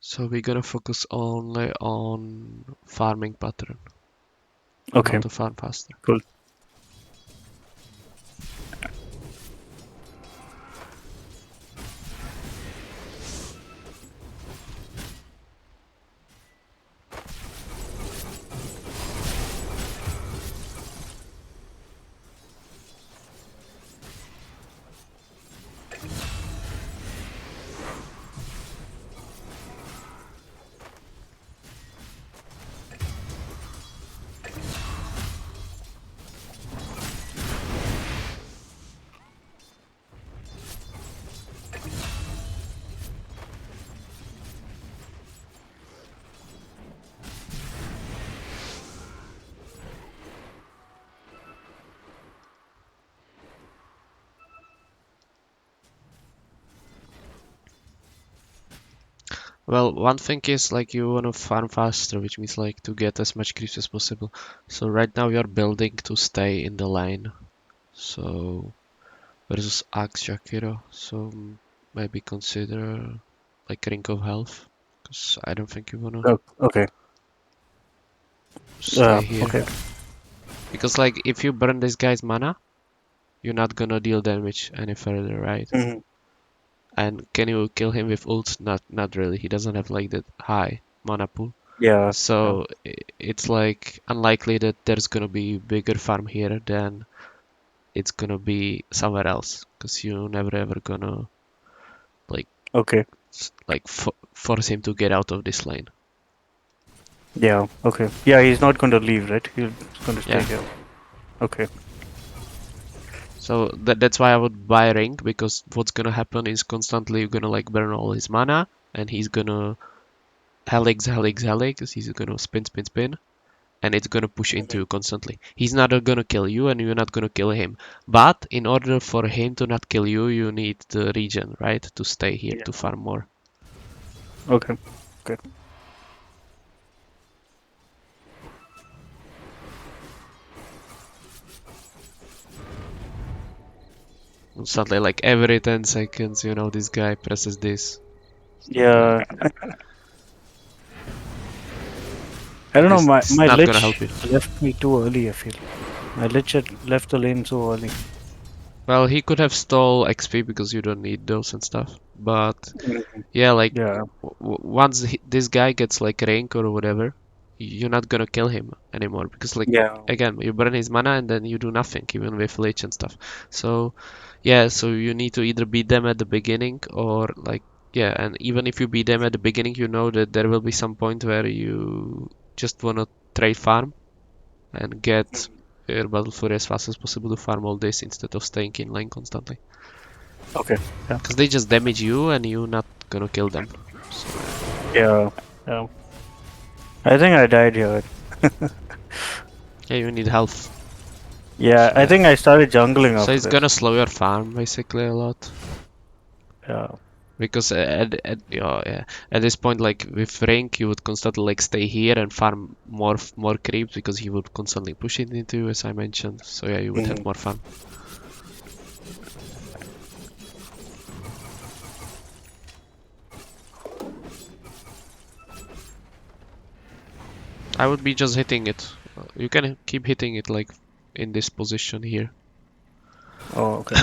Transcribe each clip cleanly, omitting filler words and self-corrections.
So we're gonna focus only on farming pattern, on how Okay, to farm faster. cool. Well, one thing is like you wanna farm faster, which means like to get as much creeps as possible. So right now you're building to stay in the lane. So versus Axe Shakiro, so maybe consider like Ring of Health, because I don't think you wanna Oh, okay. stay here. Okay. Because like if you burn this guy's mana, you're not gonna deal damage any further, right? Mhm. And can you kill him with ults? Not really. He doesn't have like that high mana pool. Yeah. Yeah. So it's like unlikely that there's gonna be bigger farm here than it's gonna be somewhere else, because you never ever gonna like Okay. force him to get out of this lane. Yeah. Okay. Yeah, he's not going to leave, right? He's going to stay Yeah. here. Okay. So that's why I would buy Ring, because what's gonna happen is constantly you're gonna like burn all his mana, and he's gonna helix. He's gonna spin, and it's gonna push into Mhm. you constantly. He's not gonna kill you, and you're not gonna kill him. But in order for him to not kill you, you need the regen, right? To stay here Yeah. to farm more. Okay. Okay. Suddenly, like every 10 seconds, this guy presses this. Yeah. Like, I don't know. My this is my not gonna lich help you. left me too early, I feel. My lich had left the lane so early. Well, he could have stole XP because you don't need those and stuff. But Mhm. yeah, like Yeah. once this guy gets like rank or whatever, you're not gonna kill him anymore, because like Yeah. again, you burn his mana and then you do nothing even with Lich and stuff. So yeah, so you need to either beat them at the beginning or like yeah, and even if you beat them at the beginning, you know that there will be some point where you just wanna trade farm and get your battle fury as fast as possible to farm all this instead of staying in lane constantly. Okay. Yeah. Because they just damage you and you're not gonna kill them. So Yeah. Yeah. I think I died here. yeah, you need health. Yeah, So I yeah. think I started jungling So after it's this. gonna slow your farm basically a lot. Yeah. Because at this point, like with rank, you would constantly like stay here and farm more creeps, because he would constantly push it into you, as I mentioned. So yeah, you would have Mhm. more fun. I would be just hitting it. You can keep hitting it like in this position here. Oh, okay.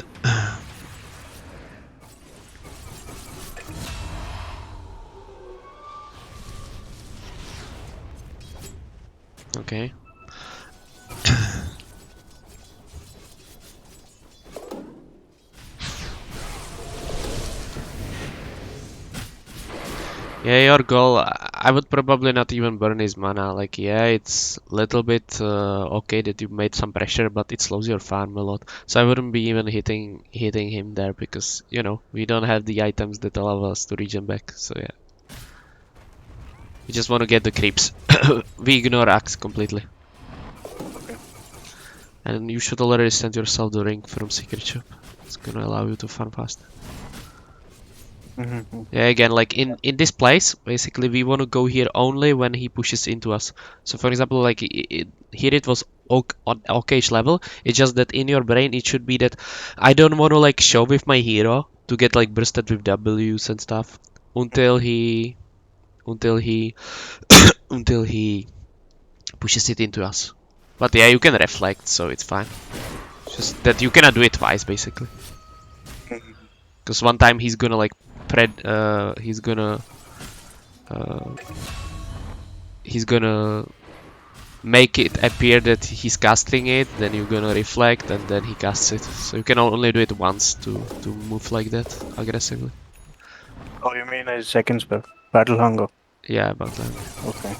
Okay. Yeah, your goal, I would probably not even burn his mana. Like, yeah, it's a little bit okay that you made some pressure, but it slows your farm a lot. So I wouldn't be even hitting him there, because, we don't have the items that allow us to regen back. So yeah, we just want to get the creeps. We ignore Axe completely. And you should already send yourself the ring from Secret Shop. It's gonna allow you to farm fast. Mhm. Yeah, again, like in this place, basically we want to go here only when he pushes into us. So for example, like here it was on okayish level. It's just that in your brain it should be that I don't want to like show with my hero to get like bursted with W's and stuff until he until he until he pushes it into us. But yeah, you can reflect, so it's fine. Just that you cannot do it twice, basically. Mhm. Because one time he's gonna like uh, he's gonna make it appear that he's casting it, then you're gonna reflect, and then he casts it. So you can only do it once to move like that aggressively. Oh, you mean a second spell? Battle Hunger. Yeah, about that. Okay.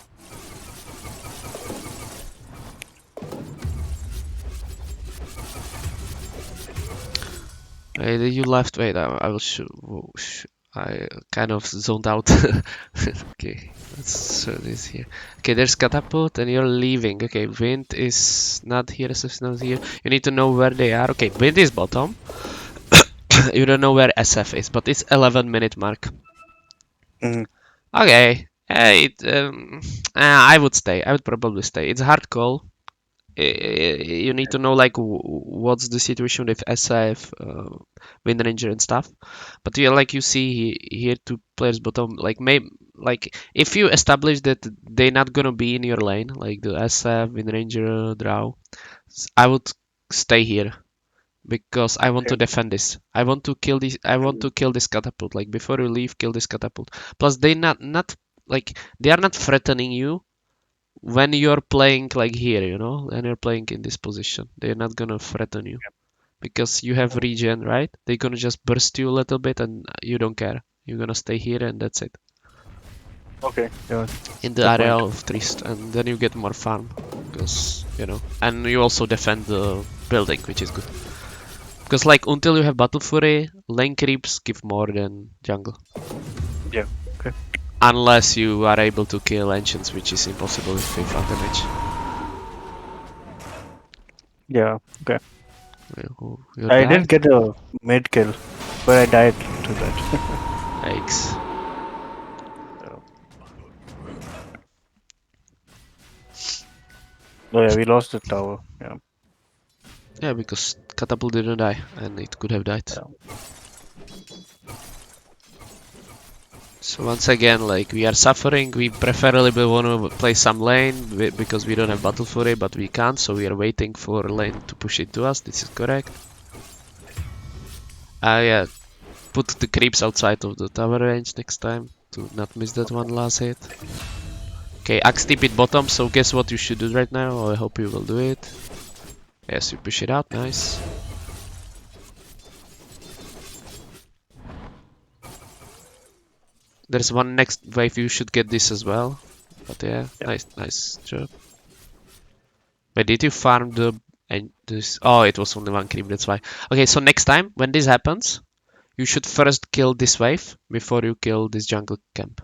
Wait, you left. Wait, I will show. I kind of zoned out. Okay, let's show this here. Okay, there's catapult, and you're leaving. Okay, wind is not here, SF is not here. You need to know where they are. Okay, wind is bottom. You don't know where SF is, but it's 11-minute mark. Mhm. Okay, I would stay. I would probably stay. It's a hard call. You need to know like what's the situation with SIF, Wind Ranger and stuff. But yeah, like you see here, two players bottom. Like maybe like if you establish that they're not gonna be in your lane, like the SF, Wind Ranger, Drow, I would stay here because I want to Okay. defend this. I want to kill this. I want Mhm. to kill this catapult. Like before you leave, kill this catapult. Plus, they not like they are not threatening you when you're playing like here, you know, and you're playing in this position. They're not gonna threaten you because you have Mhm. regen, right? They're gonna just burst you a little bit, and you don't care. You're gonna stay here, and that's it. Okay. Yeah. In the Good area point. of Trist, and then you get more farm because you know, and you also defend the building, which is good. Because like until you have Battle Fury, lane creeps give more than jungle. Yeah. Okay. Unless you are able to kill ancients, which is impossible with 5 Antimage. Yeah. Okay. You're I did dead? get a mid kill, but I died to that. Yikes. Yeah. Oh yeah, we lost the tower. Yeah. Yeah, because Catapult didn't die, and it could have died. Yeah. So once again, like, we are suffering, we preferably want to play some lane, because we don't have Battle Fury, but we can't, so we are waiting for lane to push it to us, this is correct. Yeah, put the creeps outside of the tower range next time, to not miss that one Okay. last hit. Okay, Axe tip it bottom, so guess what you should do right now? I hope you will do it. Yes, you push it out, nice. There's one next wave, you should get this as well. But yeah, Yeah. nice job. Wait, did you farm the and this? Oh, it was only one creep, that's why. Okay, so next time when this happens, you should first kill this wave before you kill this jungle camp.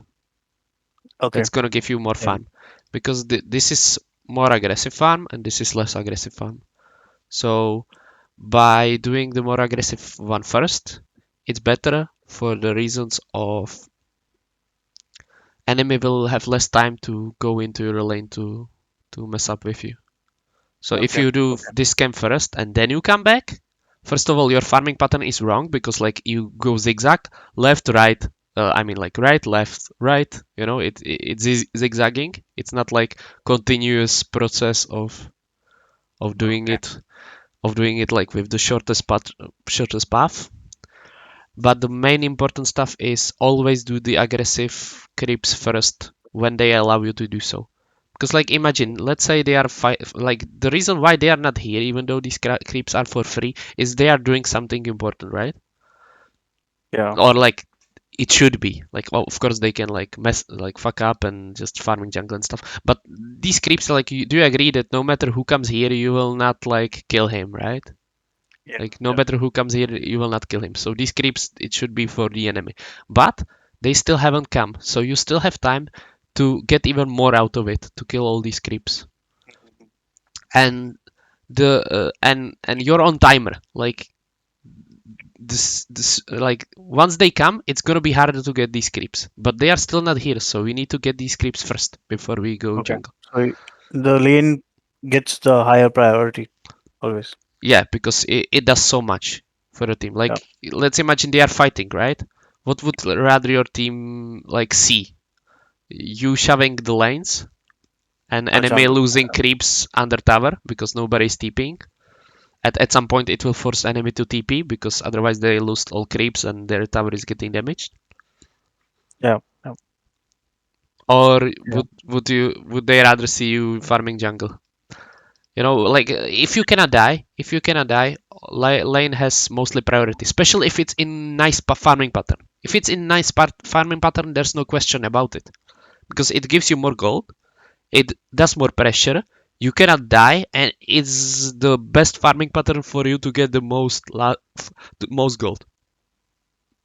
Okay. That's gonna give you more Yeah. farm because this is more aggressive farm and this is less aggressive farm. So by doing the more aggressive one first, it's better for the reasons of enemy will have less time to go into your lane to mess up with you. So if Okay. you do Okay. this camp first and then you come back, first of all, your farming pattern is wrong because like you go zigzag, left, right. I mean like right, left, right. You know, it's zigzagging. It's not like continuous process of doing Okay. it like with the shortest path. But the main important stuff is always do the aggressive creeps first when they allow you to do so. Because like imagine, let's say they are like the reason why they are not here, even though these creeps are for free, is they are doing something important, right? Yeah. Or like it should be. Like well, of course they can like fuck up and just farming jungle and stuff. But these creeps, like, do you agree that no matter who comes here, you will not like kill him, right? Yeah. Like no Yeah. matter who comes here, you will not kill him. So these creeps, it should be for the enemy. But they still haven't come, so you still have time to get even more out of it to kill all these creeps. And and you're on timer. Like this like once they come, it's gonna be harder to get these creeps. But they are still not here, so we need to get these creeps first before we go Okay. jungle. So the lane gets the higher priority always. Yeah, because it does so much for a team. Yeah. Like let's imagine they are fighting, right? What would rather your team like see? you shoving the lanes, and A enemy jungle. losing creeps under tower because nobody's TPing. At some point, it will force enemy to TP because otherwise they lose all creeps and their tower is getting damaged. Yeah. Yeah. Or Yeah. would they rather see you farming jungle? You know, like if you cannot die, lane has mostly priority, especially if it's in nice farming pattern. If it's in nice farming pattern, there's no question about it because it gives you more gold, it does more pressure, you cannot die, and it's the best farming pattern for you to get the most gold.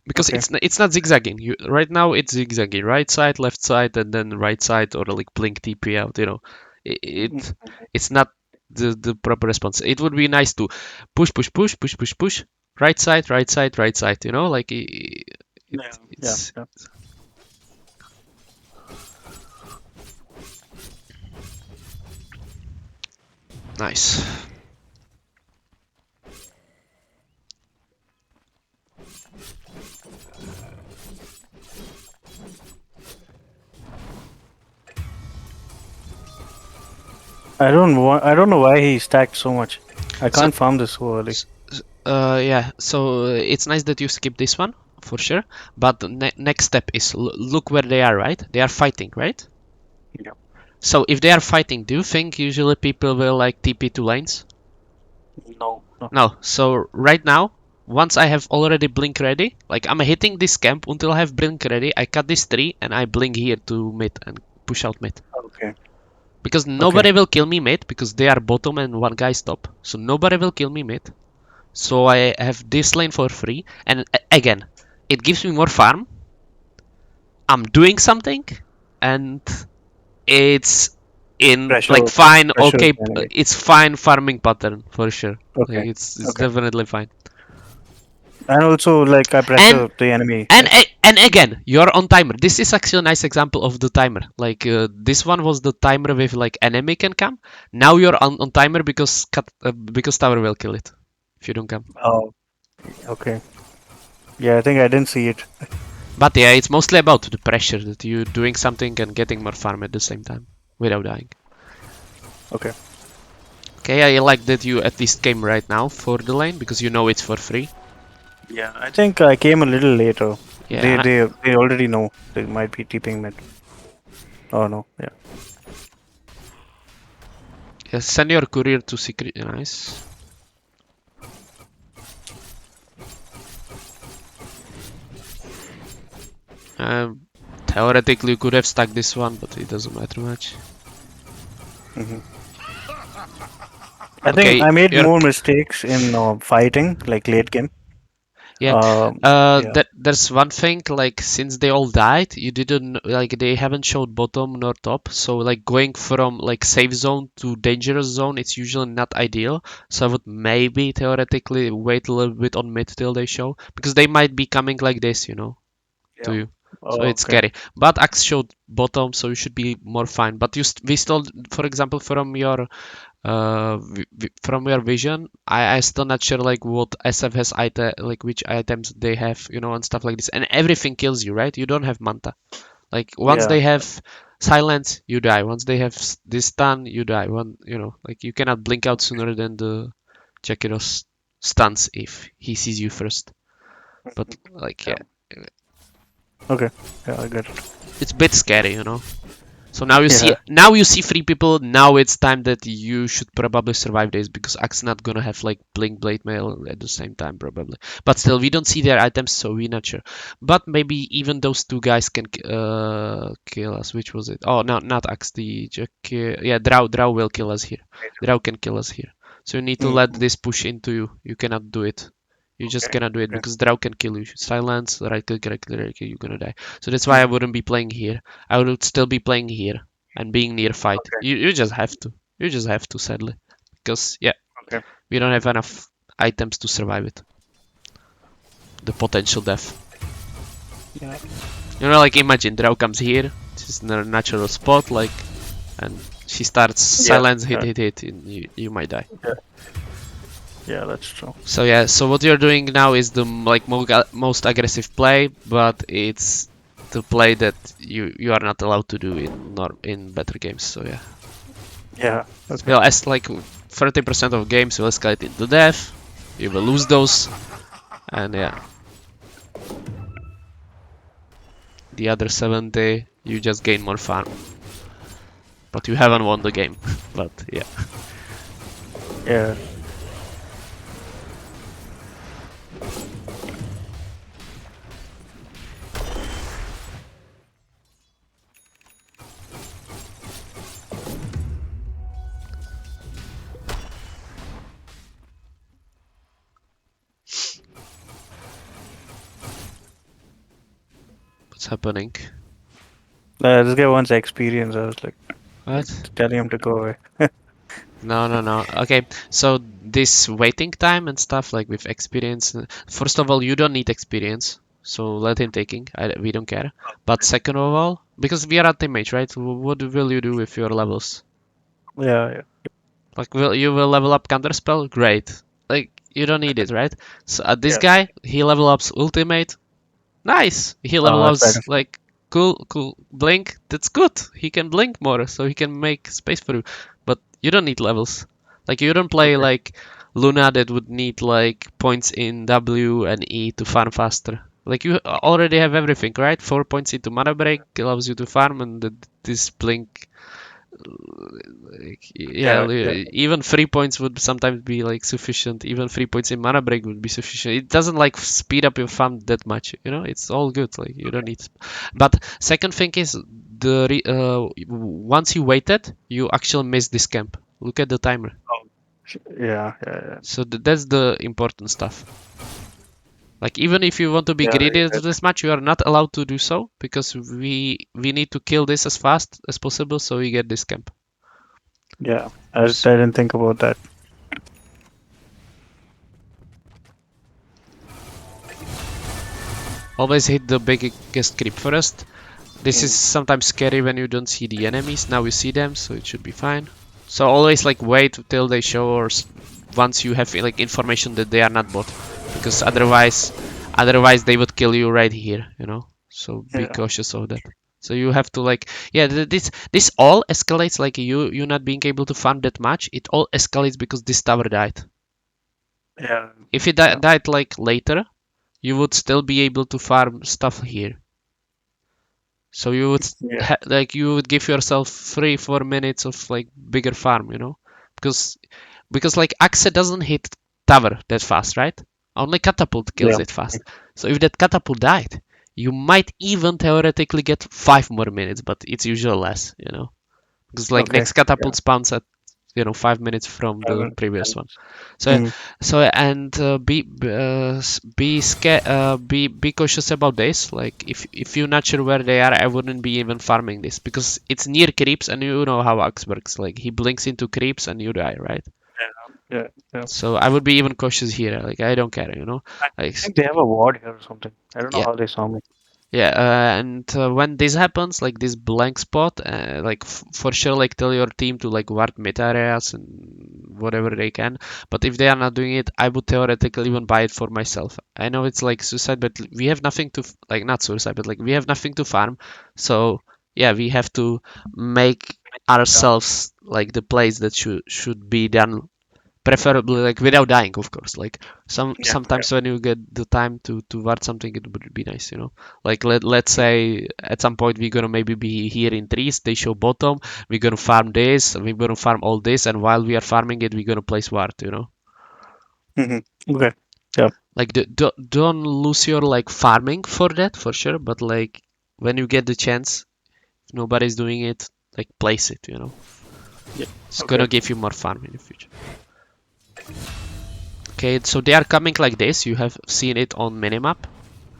Because Okay. it's not zigzagging. Right now it's zigzagging, right side, left side, and then right side, or like blink TP out. You know, Mm. it's not the proper response. It would be nice to push, right side, right side, right side. You know, like Yeah. Yeah. it's Yeah. nice. I don't know why he stacked so much. I So can't farm this so early. yeah, so it's nice that you skip this one for sure. But the next step is look where they are. Right, they are fighting, right? Yeah. So if they are fighting, do you think usually people will like TP to lanes? No. No. No. So right now, once I have already blink ready, like I'm hitting this camp until I have blink ready, I cut this tree and I blink here to mid and push out mid. Okay. Because Okay. nobody will kill me mid because they are bottom and one guy top. So nobody will kill me mid. So I have this lane for free. And again, it gives me more farm. I'm doing something, and it's in like Pressure. fine, Pressure okay, the enemy. it's fine farming pattern for sure. Like Okay. it's Okay. definitely fine. And also, like, I And pressure the enemy, and right? and again, you're on timer. This is actually a nice example of the timer. Like this one was the timer with like enemy can come. Now you're on timer because tower will kill it if you don't come. Oh. Okay. Yeah, I think I didn't see it. But yeah, it's mostly about the pressure that you doing something and getting more farm at the same time without dying. Okay. Okay, I like that you at least came right now for the lane because you know it's for free. Yeah, I think I came a little later. Yeah, They already know they might be TPing mid. Oh no. Yeah. yeah, send your courier to secret. Nice. Um, Theoretically, you could have stuck this one, but it doesn't matter much. Hmm. I think Okay, I made you're more mistakes in fighting, like late game. yeah. Yeah. There's one thing like since they all died, you didn't like they haven't showed bottom nor top. So like going from like safe zone to dangerous zone, it's usually not ideal. So I would maybe theoretically wait a little bit on mid till they show because they might be coming like this, you know, to Yeah. you. So Oh, it's okay. scary. But Axe showed bottom, so you should be more fine. But we still, for example, from your vision, I still not sure like what SF has item, like which items they have, you know, and stuff like this. And everything kills you, right? You don't have manta. Like once Yeah. they have silence, you die. Once they have this stun, you die. One, you know, like you cannot blink out sooner than the Jakiros stuns if he sees you first. But like Yeah. yeah, Okay. Yeah, I get it. it's a bit scary, you know. So Yeah. now you see three people. Now it's time that you should probably survive this because Axe not gonna have like blink blade mail at the same time probably. But still, we don't see their items, so we're not sure. But maybe even those two guys can kill us. Which was it? Oh no, not Axe. Yeah, Drow will kill us here. Drow can kill us here. So you need to let Mm-hmm. this push into you. You cannot do it. You just Okay. cannot do it Okay. because Drow can kill you. Silence, right click, you're gonna die. So that's why I wouldn't be playing here. I would still be playing here and being near fight. Okay. You just have to. You just have to, sadly. Because, yeah, Okay. we don't have enough items to survive it. The potential death. Yeah. You know, like imagine Drow comes here. This is their natural spot, like, and she starts Yeah. silence, Yeah. hit, and you might die. Yeah. Yeah. That's true. So yeah, so what you're doing now is the like most aggressive play, but it's to play that you are not allowed to do in better games. So yeah, Yeah. Okay. well, as like 30% of games will escalate into death. You will lose those, and yeah, the other 70 you just gain more farm, but you haven't won the game. But yeah, Yeah. what's happening? This guy wants experience. I was like What? telling him to go away. No, no, no. Okay, so this waiting time and stuff like with experience. First of all, you don't need experience, so let him taking. We don't care. But second of all, because we are Antimage, right? What will you do with your levels? Yeah. Yeah. Like, will you will level up counterspell? Great. Like, you don't need it, right? So this Yeah. guy, he level ups ultimate. Nice. He Oh, level that's ups better. like cool, cool. Blink. That's good. He can blink more, so he can make space for you. But you don't need levels. Like you don't play Okay. like Luna that would need like points in W and E to farm faster. Like you already have everything, right? 4 points into mana break allows you to farm, and this blink like, yeah, Yeah. Yeah. even 3 points would sometimes be like sufficient. Even 3 points in mana break would be sufficient. It doesn't like speed up your farm that much, you know. It's all good. Like you don't Okay. need. But second thing is once you waited, you actually missed this camp. Look at the timer. Oh. Yeah. Yeah. Yeah. So that's the important stuff. Like even if you want to be Yeah. greedy Yeah. this match, you are not allowed to do so because we need to kill this as fast as possible so we get this camp. Yeah. I didn't think about that. Always hit the biggest creep first. This is Mm. sometimes scary when you don't see the enemies. Now you see them, so it should be fine. So always like wait till they show or once you have like information that they are not bot, because otherwise they would kill you right here, you know. So be Yeah. cautious of that. So you have to like yeah this all escalates like you not being able to farm that much. It all escalates because this tower died. Yeah. If it Yeah. died like later, you would still be able to farm stuff here. So you would Yeah. like you would give yourself 3 4 minutes of like bigger farm, you know, because like Axe doesn't hit tower that fast, right? Only catapult kills Yeah. it fast. So if that catapult died, you might even theoretically get 5 more minutes, but it's usually less, you know, because like Okay. next Yeah. catapult spawns at 5 minutes from I the will. previous And, one. So mm. and be scared, be cautious about this. Like if you're not sure where they are, I wouldn't be even farming this because it's near creeps, and you know how Axe works. Like he blinks into creeps and you die, right? Yeah. Yeah. So I would be even cautious here. Like I don't care, you know. I Like think they have a ward here or something. I don't know yeah, how they saw me. yeah, and when this happens, like this blank spot, like for sure, like tell your team to like ward mid areas and whatever they can. But if they are not doing it, I would theoretically even buy it for myself. I know it's like suicide, but we have nothing to like not suicide, but like we have nothing to farm. So yeah, we have to make Yeah. ourselves like the place that should be done preferably like without dying, of course. Like Yeah. Yeah. sometimes when you get the time to ward something, it would be nice, you know. Like let's say at some point we're gonna maybe be here in trees, they show bottom, we're gonna farm this, we're gonna farm all this, and while we are farming it, we're gonna place ward, you know. Okay. Yeah. Like don't lose your like farming for that for sure, but like when you get the chance, if nobody's doing it, like place it, you know. Yeah. It's Okay. gonna give you more farm in the future. Okay, so they are coming like this. You have seen it on minimap.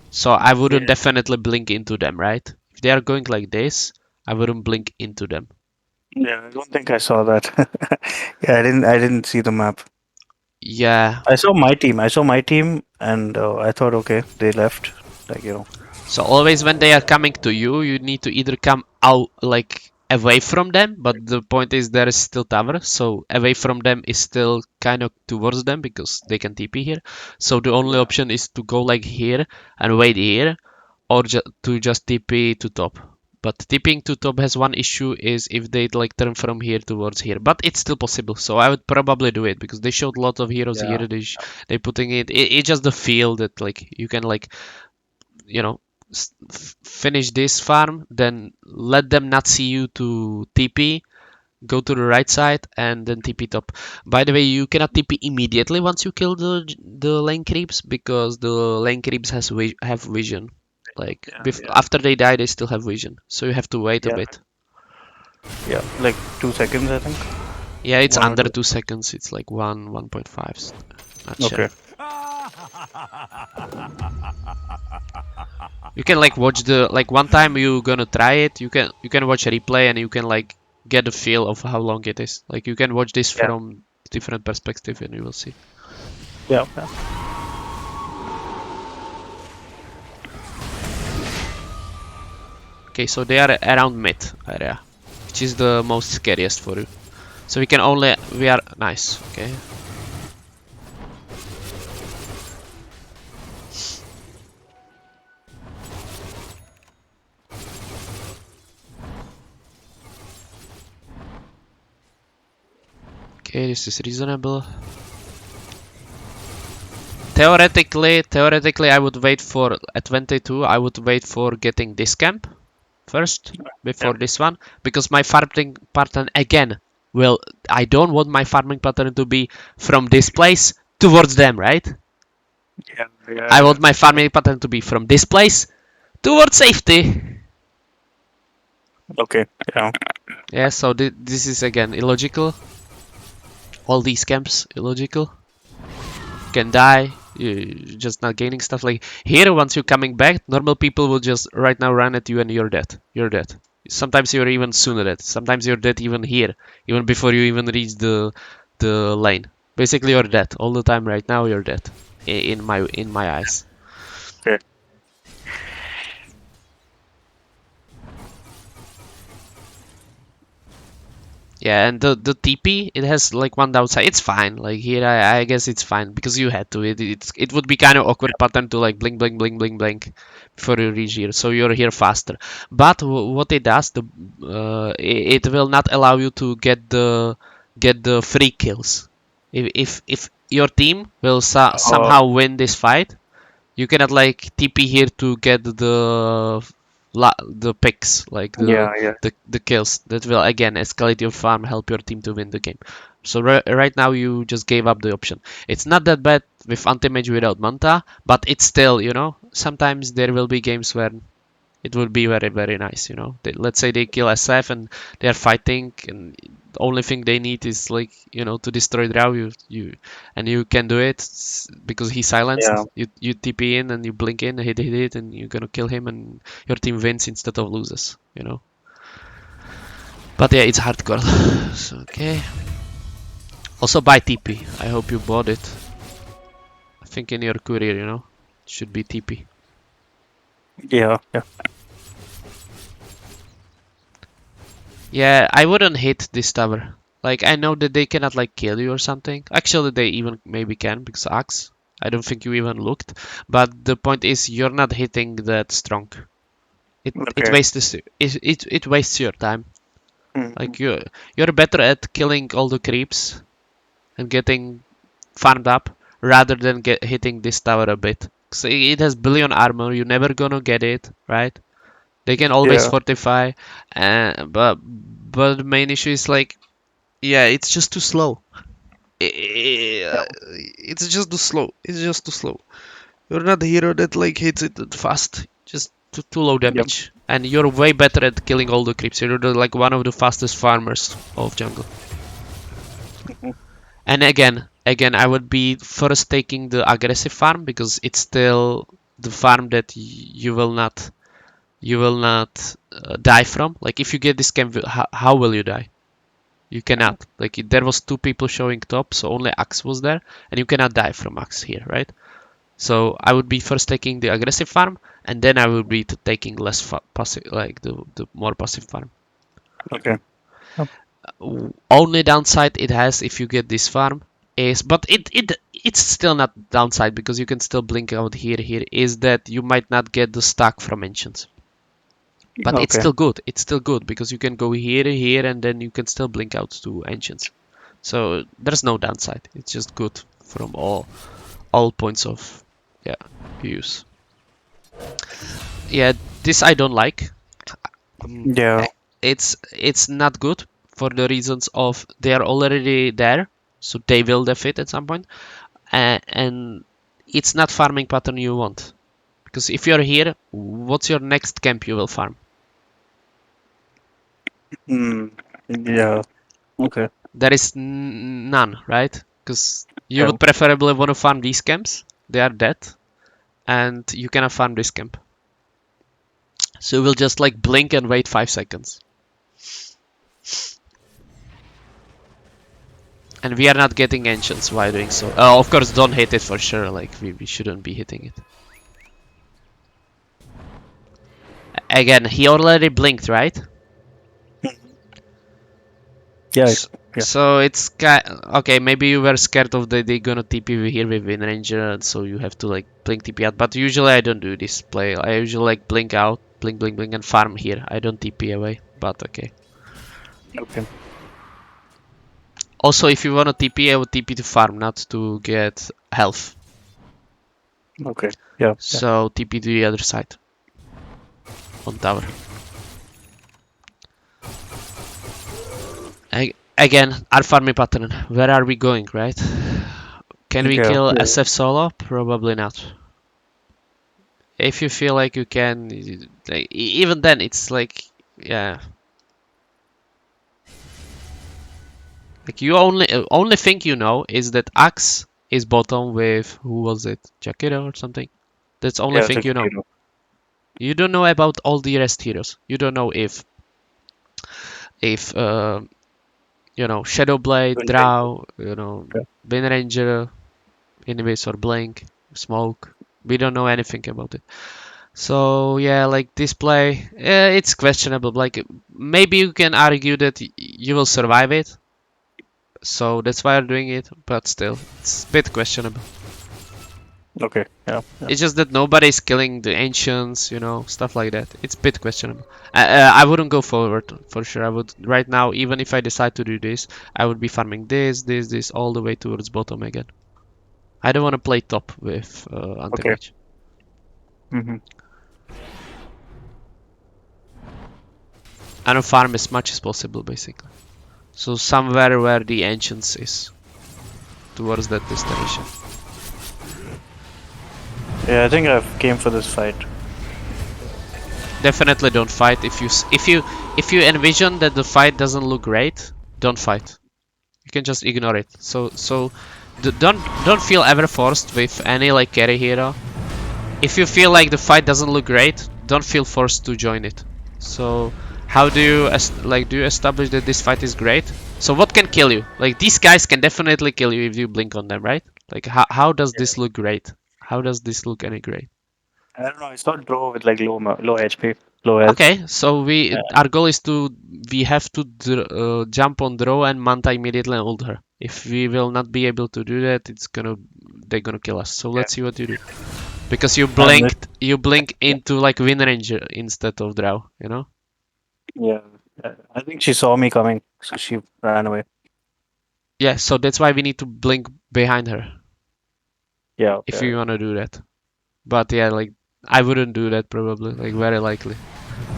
So I wouldn't Yeah. definitely blink into them, right? If they are going like this, I wouldn't blink into them. Yeah. I don't think I saw that. Yeah. I didn't see the map. Yeah. I saw my team. I saw my team, and I thought, okay, they left. Like So always when they are coming to you, you need to either come out like away from them, but the point is there is still tower, so away from them is still kind of towards them because they can TP here. So the only Yeah. option is to go like here and wait here, or to just TP to top. But TPing to top has one issue is if they like turn from here towards here, but it's still possible. So I would probably do it because they showed a lot of heroes Yeah. here. They putting it's just the feel that like you can like you know finish this farm, then let them not see you to TP, go to the right side, and then TP top. By the way, you cannot TP immediately once you kill the lane creeps because the lane creeps have vision. Like Yeah. Yeah. after they die, they still have vision, so you have to wait a Yeah. bit. Yeah. Like 2 seconds, I think. Yeah, it's 1 or under 2. 2 seconds. It's like 1.5. Not sure. Okay. You can like watch the like one time you gonna try it. You can watch a replay and you can like get a feel of how long it is. Like you can watch this Yeah. from different perspective and you will see. Yeah. Yeah. Okay, so they are around mid area, which is the most scariest for you. So we are nice. Okay. Okay, this is reasonable. Theoretically, I would wait for at 22. I would wait for getting this camp first before Yeah. this one because my farming pattern again will. I don't want my farming pattern to be from this place towards them, right? Yeah. I Yeah. want my farming pattern to be from this place towards safety. Okay. Yeah. Yeah, so this is again illogical. All these camps illogical. You can die. You're just not gaining stuff. Like here, once you're coming back, normal people will just right now run at you and you're dead. You're dead. Sometimes you're even sooner dead. Sometimes you're dead even here, even before you even reach the lane. Basically, you're dead all the time. Right now, you're dead. In my eyes. Okay. Yeah, and the TP it has like one downside. It's fine. Like here, I guess it's fine because you had to. It would be kind of awkward pattern to like blink blink blink blink blink before you reach here. So you're here faster. But what it does, it will not allow you to get the free kills. If your team will Uh, somehow win this fight, you cannot like TP here to get the picks, like yeah. Yeah. the kills that will again escalate your farm, help your team to win the game. So right now you just gave up the option. It's not that bad with Antimage without Manta, but it's still, sometimes there will be games where it would be very, very nice, let's say they kill SF and they are fighting, and the only thing they need is like, to destroy Drow. And you can do it because he's Yeah. silenced. You TP in and you blink in, hit, and you're gonna kill him, and your team wins instead of loses. But yeah, it's hardcore. So, okay. Also buy TP. I hope you bought it. I think in your courier, it should be TP. Yeah. Yeah. Yeah, I wouldn't hit this tower. Like, I know that they cannot, like, kill you or something. Actually, they even maybe can, because Axe. I don't think you even looked. But the point is, you're not hitting that strong. It Okay. wastes it wastes your time. Mhm. Like, you're better at killing all the creeps and getting farmed up rather than hitting this tower a bit. 'Cause it has billion armor. You're never gonna get it, right? They can always Yeah. fortify, but the main issue is like, yeah, it's just too slow. Yeah. It's just too slow. It's just too slow. You're not the hero that like hits it that fast. Just too low Yep. damage. And you're way better at killing all the creeps. You're like one of the fastest farmers of jungle. Mhm. And again, I would be first taking the aggressive farm because it's still the farm that you will not die from. Like if you get this camp, how will you die? You Yeah. cannot. Like there was two people showing top, so only Axe was there, and you cannot die from Axe here, right? So I would be first taking the aggressive farm, and then I would be taking less passive, like the more passive farm. Okay. Yep. Only downside it has if you get this farm is, but it's still not downside because you can still blink out here, is that you might not get the stack from Ancients. But it's Okay. still good. It's still good because you can go here, and then you can still blink out to Ancients. So there's no downside. It's just good from all points of yeah use. Yeah, this I don't like. Um, Yeah. it's not good for the reasons of they are already there, so they will defeat at some point, and it's not farming pattern you want. Because if you're here, what's your next camp you will farm? Mm. Yeah. Okay. There is none, right? Because you Yeah. would preferably want to farm these camps. They are dead, and you cannot farm this camp. So you will just like blink and wait 5 seconds. And we are not getting ancients while doing so. Of course, don't hit it for sure. Like we shouldn't be hitting it. Again, he already blinked, right? Yeah. S- Yeah. So it's okay. Maybe you were scared of they gonna TP here with Wind Ranger, and so you have to like blink TP out. But usually I don't do this play. I usually like blink out, blink, and farm here. I don't TP away. But okay. Okay. Also, if you wanna TP, I would TP to farm, not to get health. Okay. Yeah. Yeah. So TP to the other side on tower. Again, our farming pattern. Where are we going, right? Can we Yeah. kill Yeah. SF solo? Probably not. If you feel like you can, like, even then, it's like, yeah, like you only thing you know is that Axe is bottom with who was it, Jakiro or something. That's the only Yeah. thing It's you know. you know. You don't know about all the rest heroes. You don't know if Shadowblade, Wind Ranger. Drow, Yeah. Wind Ranger, Invis or Blink, Smoke. We don't know anything about it. So yeah, like this play, it's questionable. Like maybe you can argue that you will survive it, so that's why you're doing it. But still, it's a bit questionable. Okay. Yeah. Yeah. It's just that nobody's killing the ancients, stuff like that. It's a bit questionable. I wouldn't go forward for sure. I would right now, even if I decide to do this, I would be farming this all the way towards bottom again. I don't want to play top with Okay. Antimage. Mm-hmm. I want to farm as much as possible, basically. So somewhere where the ancients is, towards that destination. Yeah. I think I've came for this fight. Definitely don't fight. If you envision that the fight doesn't look great, don't fight. You can just ignore it. So don't feel ever forced with any like carry hero. If you feel like the fight doesn't look great, don't feel forced to join it. So how do you do you establish that this fight is great? So what can kill you? Like these guys can definitely kill you if you blink on them, right? Like how does Yeah. this look great? How does this look any great? I don't know. I saw Draw with like low HP, low health. Okay, so Yeah. our goal is we have to jump on draw and manta immediately and ult her. If we will not be able to do that, they're gonna kill us. So Yeah. let's see what you do. Because you And this, blink into like Wind Ranger instead of draw, you know? yeah. Yeah. I think she saw me coming, so she ran away. Yeah, so that's why we need to blink behind her Yeah. if Yeah. you wanna do that. But yeah, like I wouldn't do that probably, like very likely.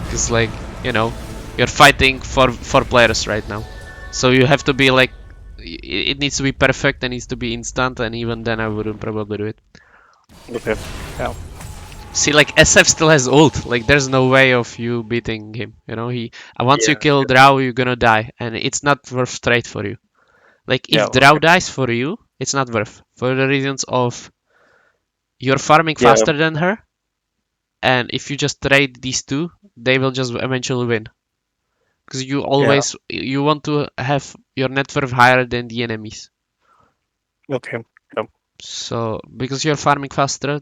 Because like, you're fighting for players right now. So you have to be like it needs to be perfect and needs to be instant, and even then I wouldn't probably do it. Okay. Yeah. See, like SF still has ult. Like there's no way of you beating him. He once you Yeah. kill Drow, you're gonna die, and it's not worth trade for you. Like Yeah. if Drow Okay. dies for you, it's not worth for the reasons of you're farming Yeah. faster than her, and if you just trade these two, they will just eventually win. Because Yeah. you want to have your net worth higher than the enemies. Okay. Yeah. So because you're farming faster,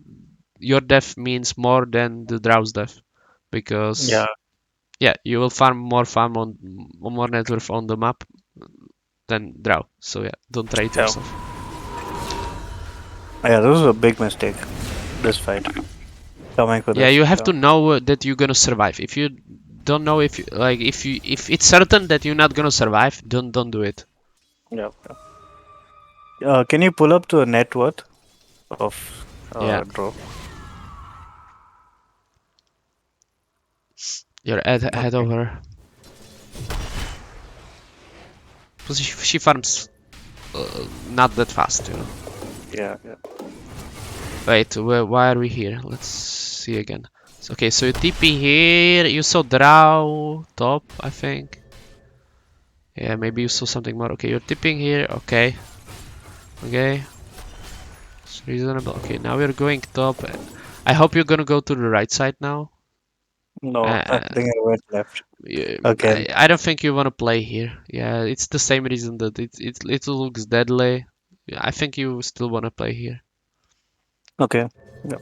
your death means more than the Drow's death. Yeah. Because yeah, you will farm on more net worth on the map than Drow. So yeah, don't trade Yeah. yourself. Yeah, this was a big mistake. This fight. Coming for Yeah, this. you have Yeah. to know that you're gonna survive. If you don't know if you like if it's certain that you're not gonna survive, don't do it. Yeah. Can you pull up the net worth of Yeah, draw? you're ahead Okay. of her. Because she farms not that fast, you know. Yeah. Yeah. Wait, why are we here? Let's see again. Okay, so you TP here. You saw draw top, I think. Yeah, maybe you saw something more. Okay, you're tipping here. Okay, okay, it's reasonable. Okay, now we're going top. I hope you're gonna go to the right side now. No, I Uh, think I went left yeah, again. I don't think you want to play here. Yeah, it's the same reason that it looks deadly. Yeah, I think you still want to play here. Okay. Yeah.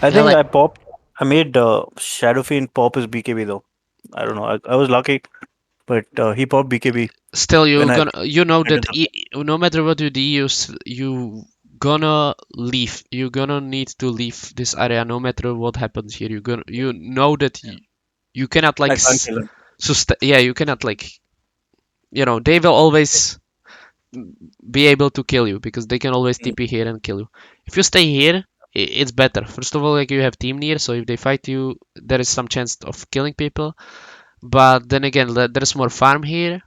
I Yeah, think like I popped. I made Shadow Fiend pop his BKB though. I don't know. I was lucky, but he popped BKB still when you I gonna you know entered that the. no matter what you do, you gonna leave. You're gonna need to leave this area no matter what happens here. You know that Yeah. you cannot I like can't kill him. yeah, you cannot like they will always be able to kill you because they can always Mm, TP here and kill you. If you stay here, it's better. First of all, like you have team near, so if they fight you, there is some chance of killing people. But then again, there's more farm here.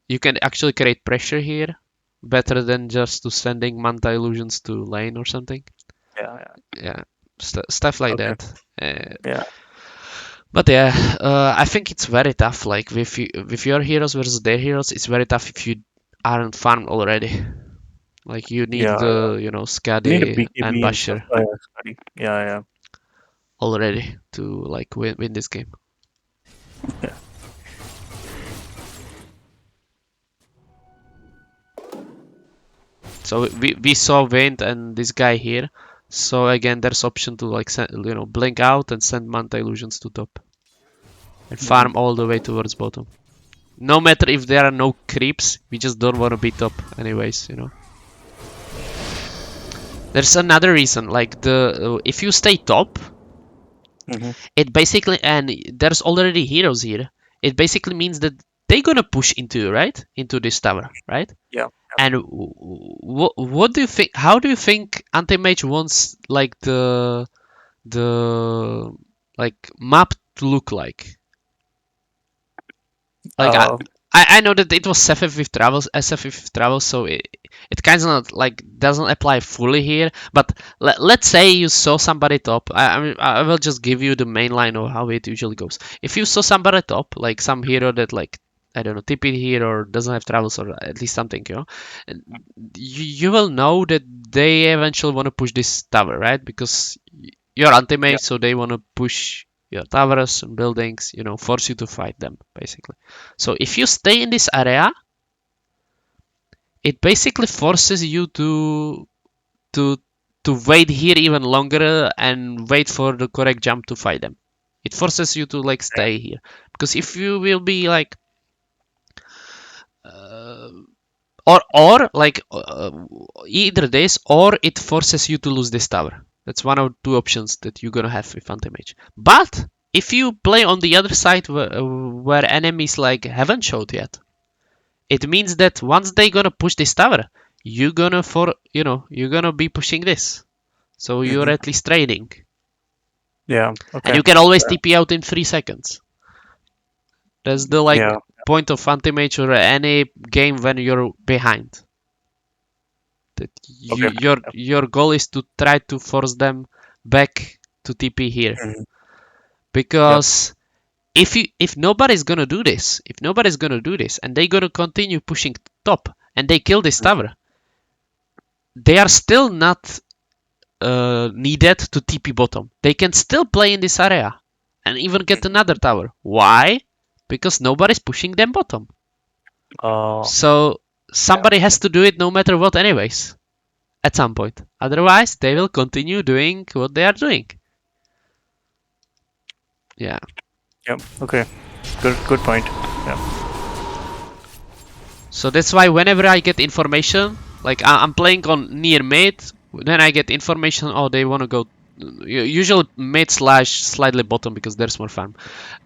You can actually create pressure here, better than just to sending manta illusions to lane or something. Yeah. Yeah. Yeah, stuff like Okay. that. Uh, Yeah. but yeah, I think it's very tough. Like with your heroes versus their heroes, it's very tough if you aren't farmed already. Like you need Yeah. Yeah. the I need a Skadi and BKB and stuff. Basher Oh, yeah. Sorry. Yeah. Yeah. already to like win this game. Yeah. So we saw Vayne and this guy here. So again, there's option to like send, blink out and send Manta illusions to top and Hmm. farm all the way towards bottom. No matter if there are no creeps, we just don't want to beat top anyways. There's another reason, like the if you stay top, Hmm. it basically and there's already heroes here. It basically means that they're gonna push into you, right? Into this tower, right? Yeah. And what do you think? How do you think Antimage wants like the like map to look like? Like Uh, I know that it was SF with travels, so it kind of like doesn't apply fully here. But let's say you saw somebody top. I will just give you the main line of how it usually goes. If you saw somebody top, like some hero that like I don't know, TP here or doesn't have travels or at least something, and you will know that they eventually want to push this tower, right? Because you're yeah. anti-mage, so they want to push your towers and buildings, force you to fight them, basically. So if you stay in this area, it basically forces you to to wait here even longer and wait for the correct jump to fight them. It forces you to like Yeah. stay here because if you will be like uh, or like either this or it forces you to lose this tower. That's one of two options that you're gonna have with anti-mage. But if you play on the other side where enemies like haven't showed yet, it means that once they gonna push this tower, you're gonna be pushing this. So you're Hmm. at least trading. Yeah. And Okay. you can always Yeah. TP out in 3 seconds. That's the like Yeah. point of anti-mage or any game when you're behind. That Okay. your goal is to try to force them back to TP here. Hmm. Yep. Because if nobody's gonna do this, and they're gonna continue pushing top and they kill this Mhm. tower, they are still not needed to TP bottom. They can still play in this area and even get Mhm. another tower. Why? Because nobody's pushing them bottom. Uh, So yeah. somebody has to do it no matter what anyways at some point. Otherwise, they Yeah. will continue doing what they are doing. Yeah. Yep. Okay. Good. Good point. Yeah. So that's why whenever I get information, like I'm playing on near mid, Then I get information. Oh, they want to go. Usually mid slash slightly bottom because there's more farm.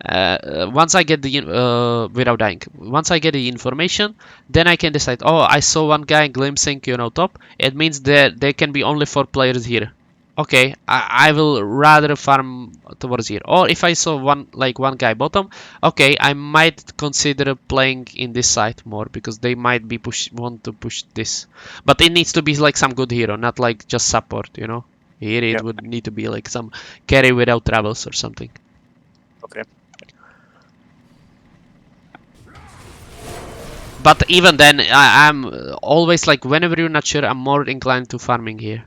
Once I get the without dying, once I get the information, then I can decide. Oh, I saw one guy glimpsing, top. It means that there can be only 4 players here. Okay, I will rather farm towards here. Or if I saw one guy bottom, okay, I might consider playing in this side more because they might be want to push this. But it needs to be like some good hero, not like just support. Here it Yeah. would need to be like some carry without travels or something. Okay. But even then, I'm always like whenever you're not sure, I'm more inclined to farming here.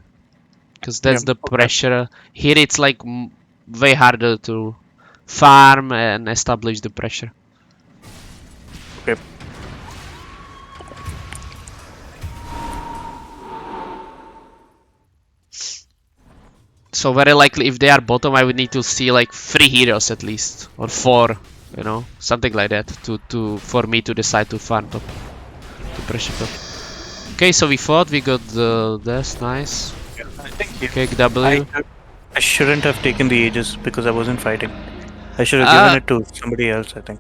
Because Yeah. that's the Okay. pressure. Here it's like way harder to farm and establish the pressure. Okay. So very likely if they are bottom, I would need to see like 3 heroes at least. Or 4, something like that. For me to decide to farm top. To pressure top. Okay, so we fought, we got that's nice. Yeah. I think Kick I W. I shouldn't have taken the Aegis because I wasn't fighting. I should have given Uh, it to somebody else, I think.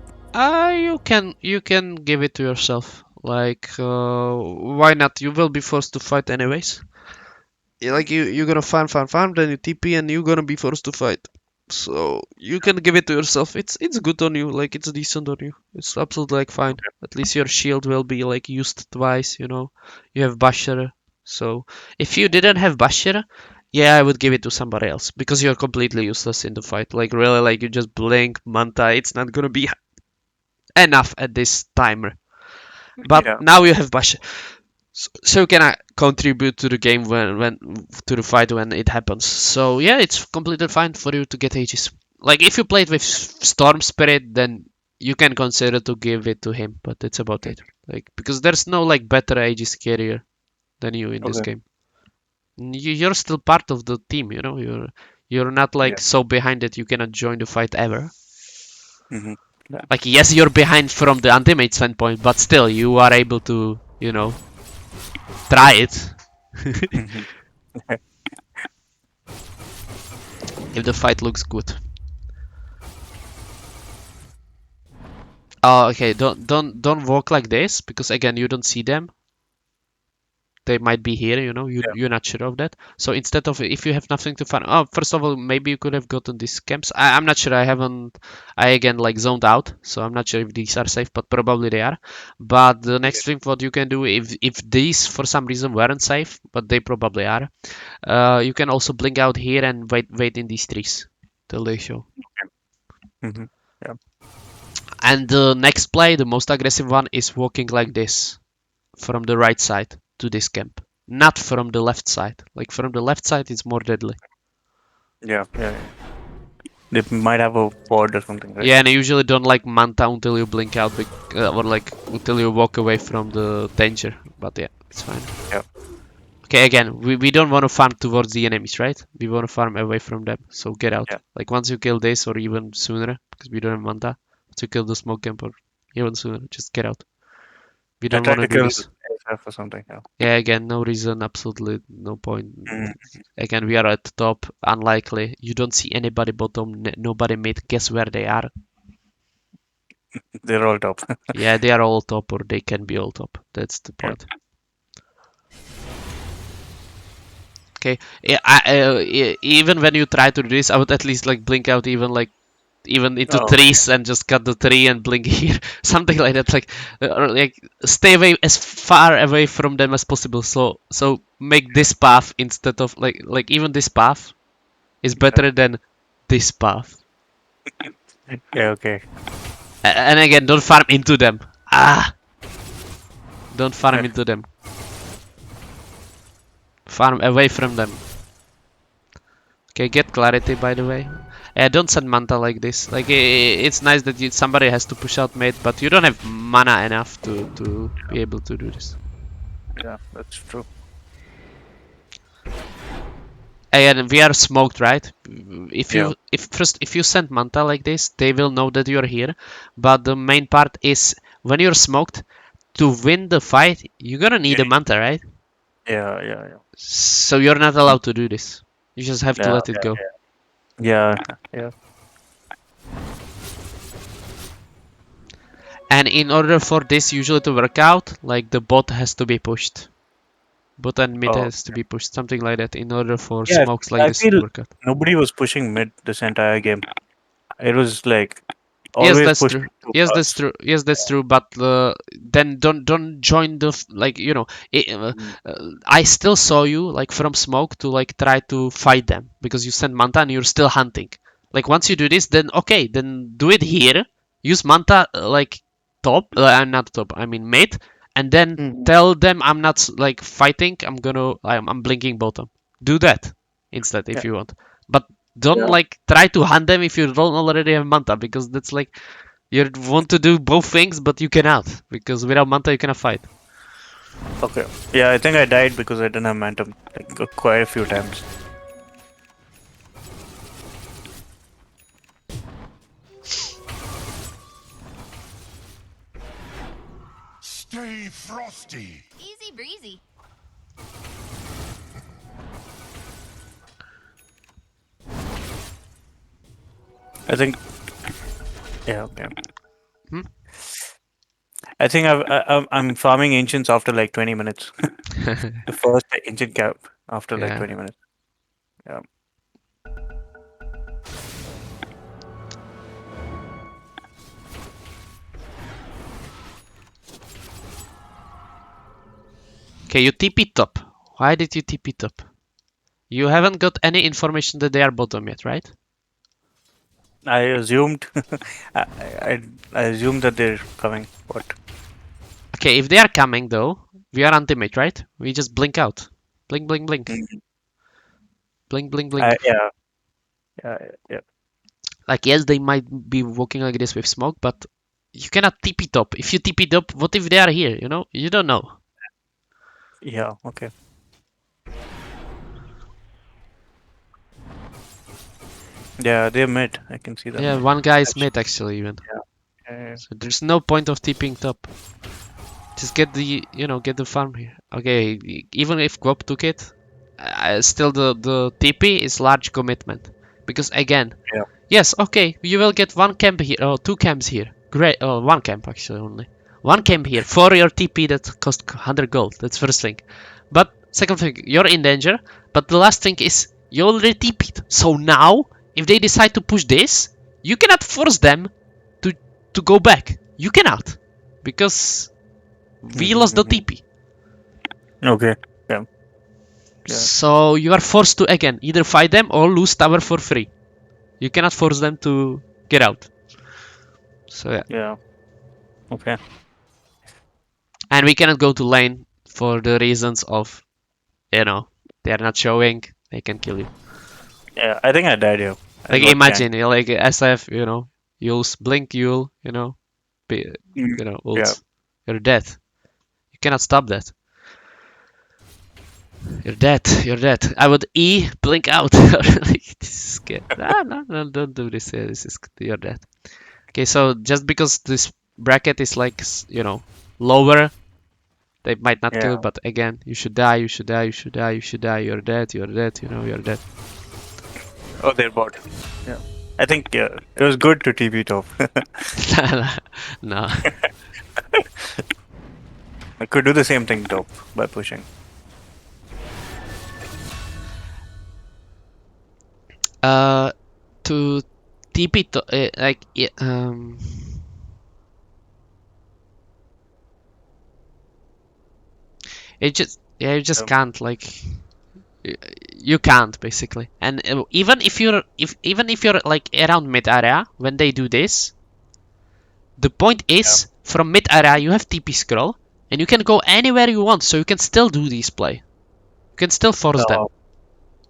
you can give it to yourself. Like, why not? You will be forced to fight anyways. Like you're gonna farm, then you TP, and you're gonna be forced to fight. So you can give it to yourself. It's good on you. Like it's decent on you. It's absolutely like fine. Okay. At least your shield will be like used twice. You have Bashir. So if you didn't have Bashir, yeah, I would give it to somebody else because you're completely useless in the fight. Like really, like you just blink Manta. It's not gonna be enough at this timer. But Yeah. now you have Bashir. So you can contribute to the game when to the fight when it happens. So yeah, it's completely fine for you to get Aegis. Like if you played with Storm Spirit, then you can consider to give it to him. But that's about it. Like because there's no like better Aegis carrier than you in this Okay. game. You're still part of the team. You're not Yeah. like so behind that you cannot join the fight ever. Mm-hmm. Yeah. Like yes, you're behind from the Antimage standpoint, but still you are able to try it. Mm-hmm. If the fight looks good. Oh, okay. Don't walk like this because again you don't see them. They might be here. Yeah. You're not sure of that. So instead of if you have nothing to find, oh, first of all, maybe you could have gotten these camps. I'm not sure. I haven't. I again like zoned out, so I'm not sure if these are safe, but probably they are. But the Yeah. next thing what you can do if these for some reason weren't safe, but they probably are, you can also blink out here and wait in these trees till they show. Mm-hmm. Yeah. And the next play, the most aggressive one, is walking like this from the right side to this camp. Not from the left side. Like from the left side, it's more deadly. Yeah. Yeah. Yeah. They might have a ward or something, right? Yeah, and I usually don't like manta until you blink out, or like until you walk away from the danger. But yeah, it's fine. Yeah. Okay, again, we don't want to farm towards the enemies, right? We want to farm away from them. So get out. Yeah. Like once you kill this, or even sooner, because we don't have manta, to kill the smoke camp, or even sooner, just get out. We I don't want tried to to do kill this. SF or something. Yeah. Yeah, again, no reason, absolutely no point. Mm. Again, we are at the top, unlikely. You don't see anybody bottom, nobody mid. Guess where they are? They're all top. Yeah, they are all top, or they can be all top. That's the Yeah. point. Okay, yeah, even when you try to do this, I would at least like blink out even into Oh. trees and just cut the tree and blink here, something like that. Like stay away as far away from them as possible. So make this path instead of like even this path is Yeah. better than this path. Yeah. Okay. And again, don't farm into them. Don't farm Yeah. into them. Farm away from them. Okay, get clarity by the way. Don't send Manta like this. Like it's nice that somebody has to push out mate, but you don't have mana enough to be able to do this. Yeah. That's true. And we are smoked, right? If Yeah. you send Manta like this, they will know that you're here. But the main part is when you're smoked, to win the fight, you're gonna need Yeah. a Manta, right? Yeah. Yeah. Yeah. So you're not allowed to do this. You just have to Yeah, let it yeah, go. yeah, yeah. And in order for this usually to work out, like the bot has to be pushed. Bot and mid Oh, has to be pushed, something like that, in order for yeah. smokes like I this to feel work out. nobody was pushing mid this entire game. It was like Yes, always that's pushed true. too Yes, that's fast. true. Yes, that's true. But then don't join the like It, Mm. I still saw you like from smoke to like try to fight them because you send Manta and you're still hunting. Like once you do this, then okay, then do it here. Use Manta like top, I'm not top. I mean mid, and then Mhm. tell them I'm not like fighting. I'm blinking bottom. Do that instead if Yeah, you want. But don't yeah. like try to hunt them if you don't already have Manta because that's like you want to do both things, but you cannot because without Manta you cannot fight. Okay. Yeah, I think I died because I didn't have momentum like quite a few times. Stay frosty. Easy breezy. I think. Yeah. Okay. Hmm? I think I'm farming ancients after like 20 minutes. The first ancient cap after like Yeah. 20 minutes. Yeah. Okay, you TP top. Why did you TP top? You haven't got any information that they are bottom yet, right? I assumed. I, I I assumed that they're coming. What? Okay, if they are coming though, we are Antimage, right? We just blink out. Blink, blink, blink. Mhm. Blink, blink, blink. Yeah. Yeah. Yeah. Like, yes, they might be walking like this with smoke, but you cannot TP top. If you TP top, what if they are here? You don't know. Yeah. Okay. Yeah, they're mid. I can see them Yeah, mid. one guy is Actually. mid actually even. Yeah. Yeah. So there's no point of TPing top. Just get the farm here. Okay, even if Guap took it, still the TP is large commitment. Because again, Yeah. yes, okay, you will get one camp here, or two camps here. Great, one camp actually only. One camp here for your TP that cost 100 gold. That's first thing. But second thing, you're in danger. But the last thing is you already TP'd. So now, if they decide to push this, you cannot force them to to go back. You cannot, because we lost the Mhm. TP. Okay. Yeah. Yeah. So you are forced to again either fight them or lose tower for free. You cannot force them to get out. So yeah. Yeah. Okay. And we cannot go to lane for the reasons of, they are not showing, they can kill you. Yeah. I think I died here. I Like got ganked. imagine, like SF, you'll blink, be, Mm. Yeah. ults. You're dead. You cannot stop that. You're dead. You're dead. I would E blink out. Like, this is good. No, don't do this. This is you're dead. Okay, so just because this bracket is like lower, they might not kill. Yeah. But again, you should die. You should die. You should die. You should die. You're dead. You're dead. You're dead. Oh, they're bot. Yeah. I think yeah, it was good to TP top. No. I could do the same thing top by pushing. Uh, to TP like you just Um, can't like you can't basically. And even if you're like around mid area when they do this, the point yeah. is from mid area you have TP scroll and you can go anywhere you want, so you can still do this play. You can still force them Oh,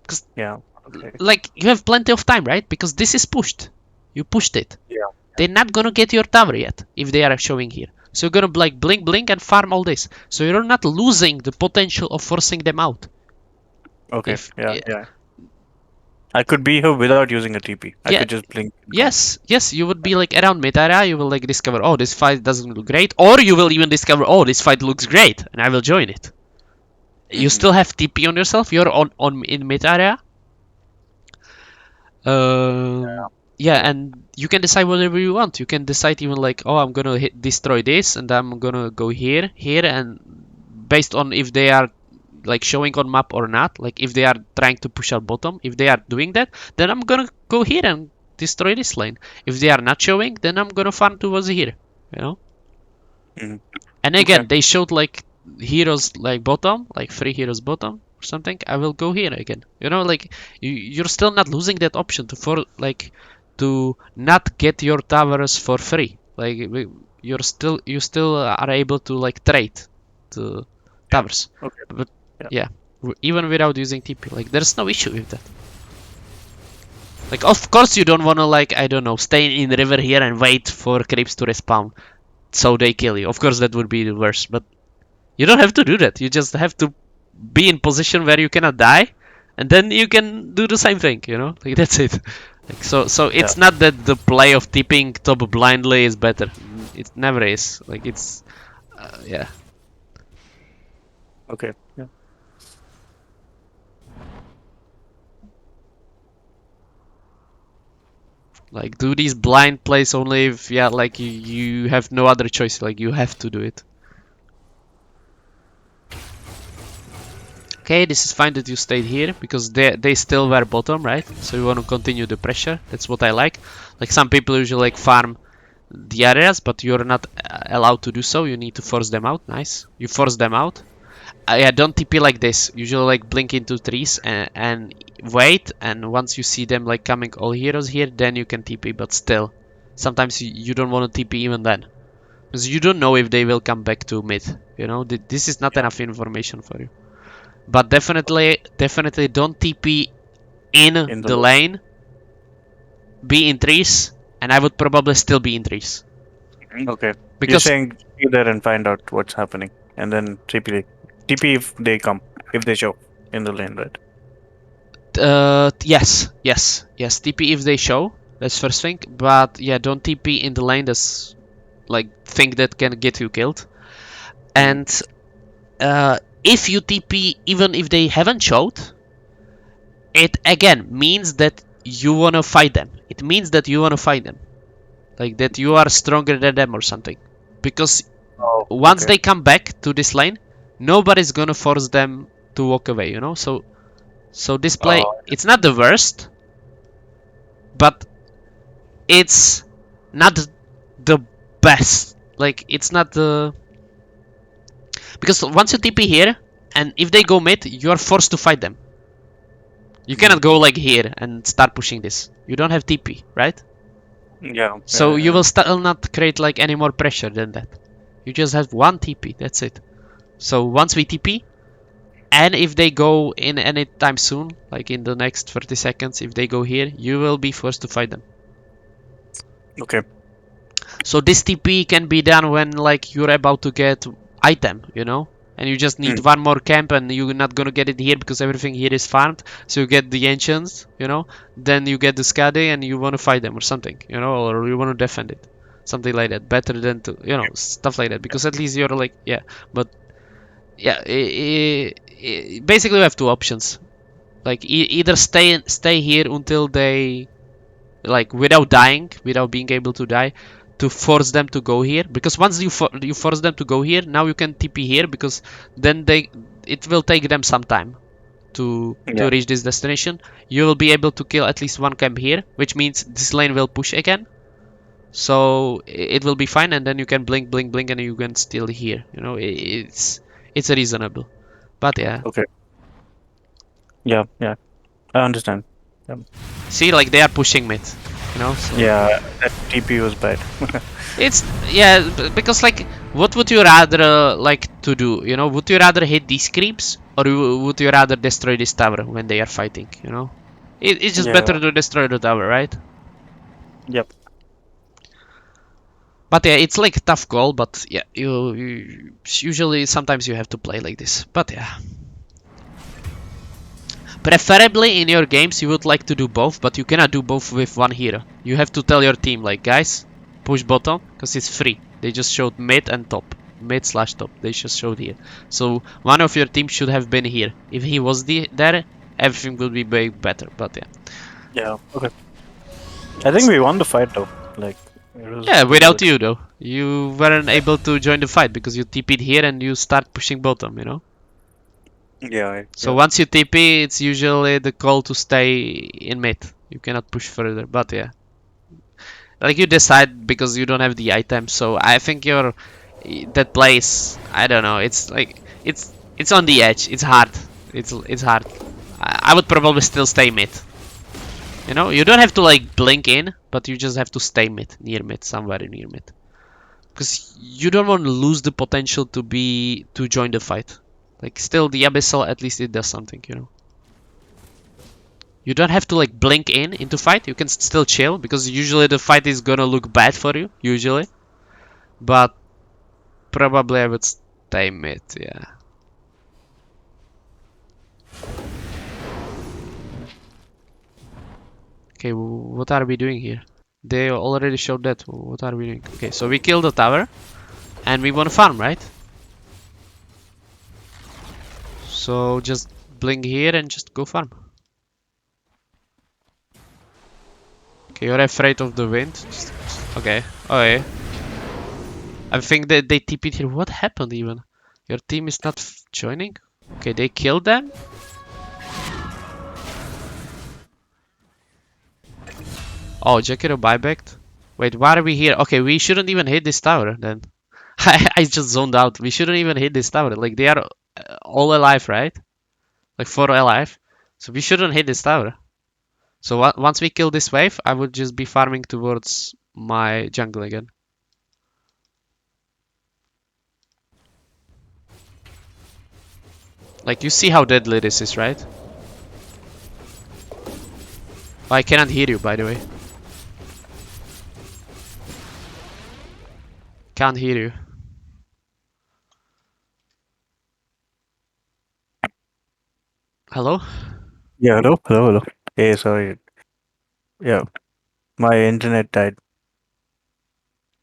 because yeah. Okay. like you have plenty of time, right? Because this is pushed. You pushed it. Yeah. They're not gonna get your tower yet if they are showing here. So you're gonna like blink blink and farm all this. So you're not losing the potential of forcing them out. Okay. If Yeah. Yeah. I could be here without using a TP. I Yeah, could just blink and go. yes, you would be like around mid area. You will like discover, oh, this fight doesn't look great, or you will even discover, oh, this fight looks great, and I will join it. You still have TP on yourself. You're on in mid area. Yeah, and you can decide whatever you want. You can decide even like, oh, I'm gonna destroy this, and I'm gonna go here, and based on if they are like showing on map or not, like if they are trying to push out bottom, if they are doing that, then I'm gonna go here and destroy this lane. If they are not showing, then I'm gonna farm towards here, you know? Mhm. And again, Okay. they showed like heroes like bottom, like 3 heroes bottom or something. I will go here again. You know, like you're still not losing that option to not get your towers for free. Like you still are able to like trade the Yeah. towers. Okay. But Yeah. yeah, even without using TP, like there's no issue with that. Like of course you don't wanna like I don't know stay in river here and wait for creeps to respawn so they kill you. Of course that would be the worst, but you don't have to do that. You just have to be in position where you cannot die, and then you can do the same thing. You know, like that's it. Like so Yeah. it's not that the play of tipping top blindly is better. It never is. Like it's yeah. Okay. Yeah. Like do these blind plays only if yeah like you have no other choice. Like you have to do it. Okay, this is fine that you stayed here because they still were bottom, right? So you want to continue the pressure. That's what I like. Like some people usually like farm the areas, but you're not allowed to do so. You need to force them out. Nice. You force them out. Yeah, don't TP like this. Usually like blink into trees and wait. And once you see them like coming all heroes here, then you can TP. But still, sometimes you don't want to TP even then. Because you don't know if they will come back to mid. You know, this is not Yeah. enough information for you. But definitely don't TP in In the the lane. Be in trees. And I would probably still be in trees. Okay. You're Because saying be there and find out what's happening, and then TP if they come, if they show in the lane, right? yes. TP if they show. That's first thing. But yeah, don't TP in the lane. That's like thing that can get you killed. Mhm. And if you TP even if they haven't showed, it again means that you wanna fight them. It means that you wanna fight them. Like that you are stronger than them or something. Because Oh, once okay. they come back to this lane, nobody's gonna force them to walk away, you know? So this play, Oh, it's not the worst, but it's not the best. Like it's not the because once you TP here, and if they go mid, you are forced to fight them. You cannot go like here and start pushing this. You don't have TP, right? yeah. So you will still not create like any more pressure than that. You just have one TP. That's it. So once we TP, and if they go in any time soon, like in the next 30 seconds, if they go here, you will be forced to fight them. Okay. So this TP can be done when like you're about to get item, you know? And you just need one more camp and you're not gonna get it here because everything here is farmed. So you get the ancients, you know? Then you get the Skade and you wanna fight them or something, you know? Or you wanna defend it. Something like that. Better than to, you know, stuff like that. Because at least you're like, yeah. But yeah, basically we have two options. Like either stay here until they like without dying, without being able to die, to force them to go here. Because once you force them to go here, now you can TP here because then it will take them some time to Yeah. reach this destination. You will be able to kill at least one camp here, which means this lane will push again. So it will be fine, and then you can blink, and you can still here. You know, it's reasonable. But yeah, Okay. Yeah. Yeah. I understand. Yeah. see, like they are pushing mid. You know, so Yeah. That TP was bad. it's yeah because like what would you rather like to do? You know, would you rather hit these creeps or would you rather destroy this tower when they are fighting? You know, it's just Yeah. better to destroy the tower, right? Yep. But yeah, it's like a tough call. But yeah, you usually sometimes you have to play like this. But yeah. Preferably in your games you would like to do both, but you cannot do both with one hero. You have to tell your team like, guys, push bottom, because it's free. They just showed mid and top. mid slash top. They just showed here. So one of your team should have been here. If he was there, everything would be way better. But yeah. Yeah. Okay. I think we won the fight though. Like Yeah, it was without good. you though. You weren't able to join the fight because you TP'd here and you start pushing bottom, you know? Yeah. So Yeah. once you TP, it's usually the call to stay in mid. You cannot push further, but yeah. Like you decide because you don't have the item, so I think that place, I don't know, it's like it's on the edge. It's hard. It's hard. I would probably still stay mid. You know, you don't have to like blink in, but you just have to stay mid, near mid, somewhere near mid. Because you don't want to lose the potential to join the fight. Like still the abyssal, at least it does something, you know. You don't have to like blink in into fight. You can still chill because usually the fight is gonna look bad for you, usually. But probably I would stay mid, yeah. Okay, what are we doing here? They already showed that. What are we doing? Okay, so we kill the tower and we want to farm, right? So just blink here and just go farm. Okay, you're afraid of the wind. Okay. Okay. I think that they TP'd here. What happened even? Your team is not joining? Okay, they killed them. Oh, Jakiro buybacked. Wait, why are we here? Okay, we shouldn't even hit this tower then. I just zoned out. We shouldn't even hit this tower. Like, they are all alive, right? Like, 4 alive. So we shouldn't hit this tower. So once we kill this wave, I would just be farming towards my jungle again. Like, you see how deadly this is, right? I cannot hear you, by the way. Can't hear you. Hello? Yeah. Hello. Hello. Hello. Hey, sorry. Yeah. My internet died.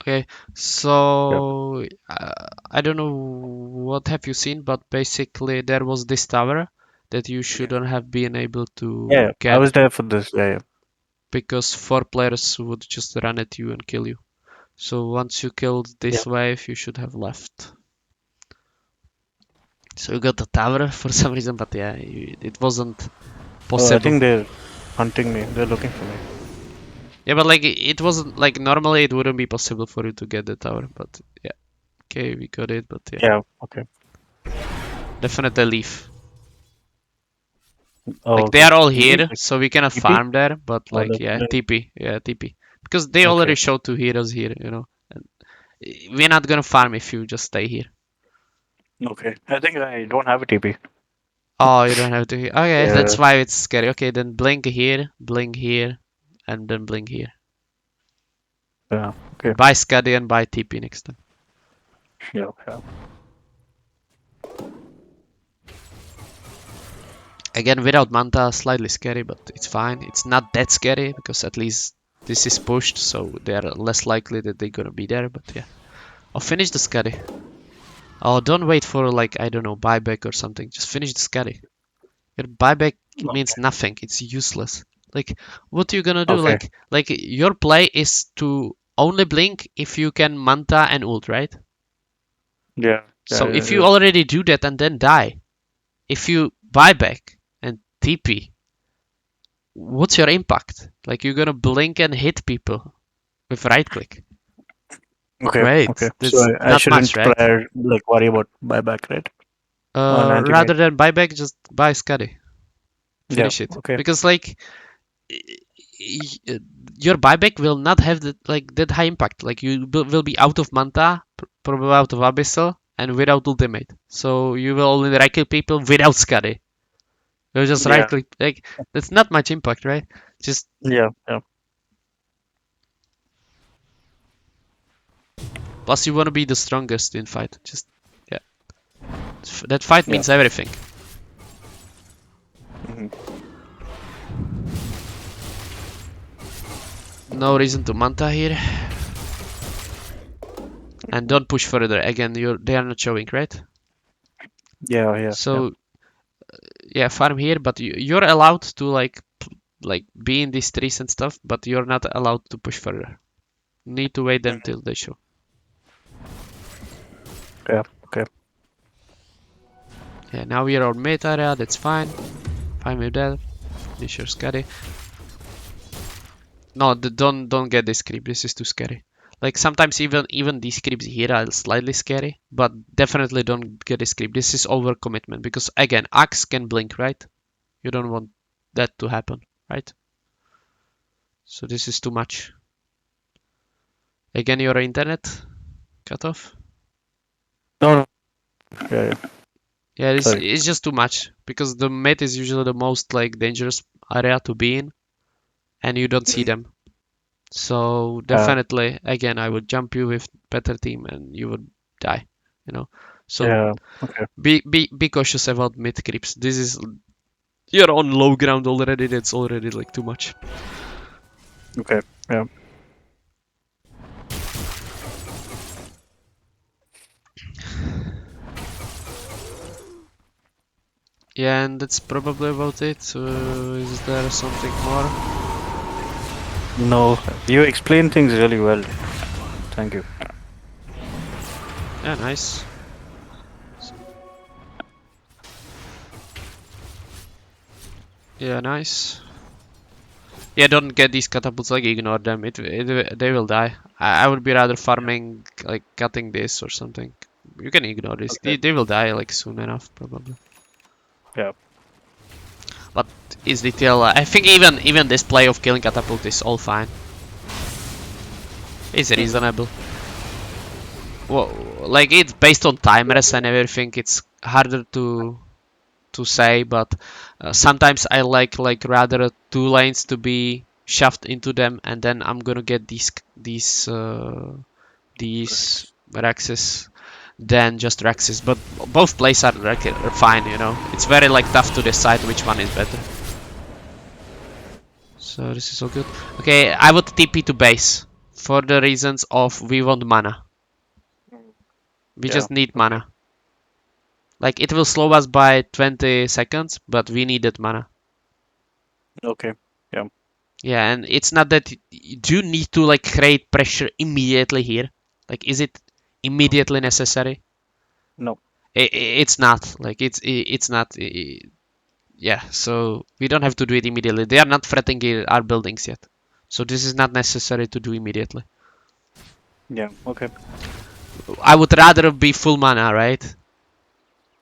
Okay, Yeah. so I don't know what have you seen, but basically there was this tower that you shouldn't have been able to Yeah. I get was there for this. Yeah. Yeah. because 4 players would just run at you and kill you. So once you killed Yeah. this wave, you should have left. So you got the tower for some reason, but yeah, it wasn't Oh, I possible. think they're hunting me. They're looking for me. Yeah, but like it wasn't like normally it wouldn't be possible for you to get the tower, but yeah, okay, we got it, but yeah, Yeah. Okay. definitely leave. Oh, Like they okay. are all You mean here, like so we cannot TP farm there, but or like like yeah, blink? TP, yeah, TP. Because they already Okay. showed 2 heroes here, you know. And we're not gonna farm if you just stay here. Okay. I think I don't have a TP. Oh, you don't have to. Okay, Yeah. that's why it's scary. Okay, then blink here, and then blink here. Yeah. Okay. And buy Scuddy and buy TP next time. Yeah. Yeah. Again, without Manta, slightly scary, but it's fine. It's not that scary because at least this is pushed, so they're less likely that they're gonna be there. But yeah, I'll finish the Scuddy. Oh, don't wait for like, I don't know, buyback or something. Just finish the Scuddy. Your buyback means Okay. nothing. It's useless. Like, what are you gonna do? Okay. Like your play is to only blink if you can Manta and ult, right? Yeah. Yeah. So Yeah. if you Yeah. already do that and then die, if you buyback and TP, what's your impact? Like, you're gonna blink and hit people with right click. Okay. Great. Okay. So That's I not much, shouldn't right? like worry about buyback, right? On anti-mage. Rather than buyback, just buy Scuddy. Yeah. Finish it. Okay. Because like your buyback will not have that high impact. Like you will be out of Manta, probably out of Abyssal, and without ultimate. So you will only right click people without Scuddy. You'll just right Yeah. click. Like that's not much impact, right? Just Yeah. Yeah. plus you want to be the strongest in fight. Just yeah, that fight Yeah. means everything. Mhm. No reason to Manta here. And don't push further. Again, they are not showing, right? Yeah. So yeah, farm here, but you're allowed to like be in these trees and stuff, but you're not allowed to push further. Need to wait until they show. Yeah. Okay. Yeah, now we're on mid area. That's fine. Fine with that. Finish your scary. No, don't get this creep. This is too scary. Like sometimes even these creeps here are slightly scary, but definitely don't get this creep. This is overcommitment because again, Axe can blink, right? You don't want that to happen, right? So this is too much. Again, your internet cut off. No. Yeah. Yeah, Sorry. it's just too much because the mid is usually the most like dangerous area to be in, and you don't see them. So definitely, again, I would jump you with better team, and you would die. You know. So Yeah. Okay. be cautious about mid creeps. This is you're on low ground already. That's already like too much. Okay. Yeah. Yeah, and that's probably about it. Is there something more? No, you explain things really well. Thank you. Yeah, nice. Yeah, nice. Yeah, don't get these catapults, like ignore them. They will die. I would be rather farming, like cutting this or something. You can ignore this. Okay. They will die like soon enough, probably. Yeah. But is detail? I think even this play of killing catapult is all fine. It's reasonable. Well, like it's based on timers and everything. It's harder to say, but sometimes I like rather two lanes to be shoved into them, and then I'm gonna get these Rexes than just Rexes. But both plays are fine, you know. It's very like tough to decide which one is better. So this is all good. Okay, I would TP to base for the reasons of we want mana. We Yeah. just need Okay. mana. Like it will slow us by 20 seconds, but we needed mana. Okay. Yeah. Yeah, and it's not that you do need to like create pressure immediately here. Like, is it immediately necessary? No. It's not. Like, it's not. Yeah, so we don't have to do it immediately. They are not threatening our buildings yet, so this is not necessary to do immediately. Yeah. Okay. I would rather be full mana, right,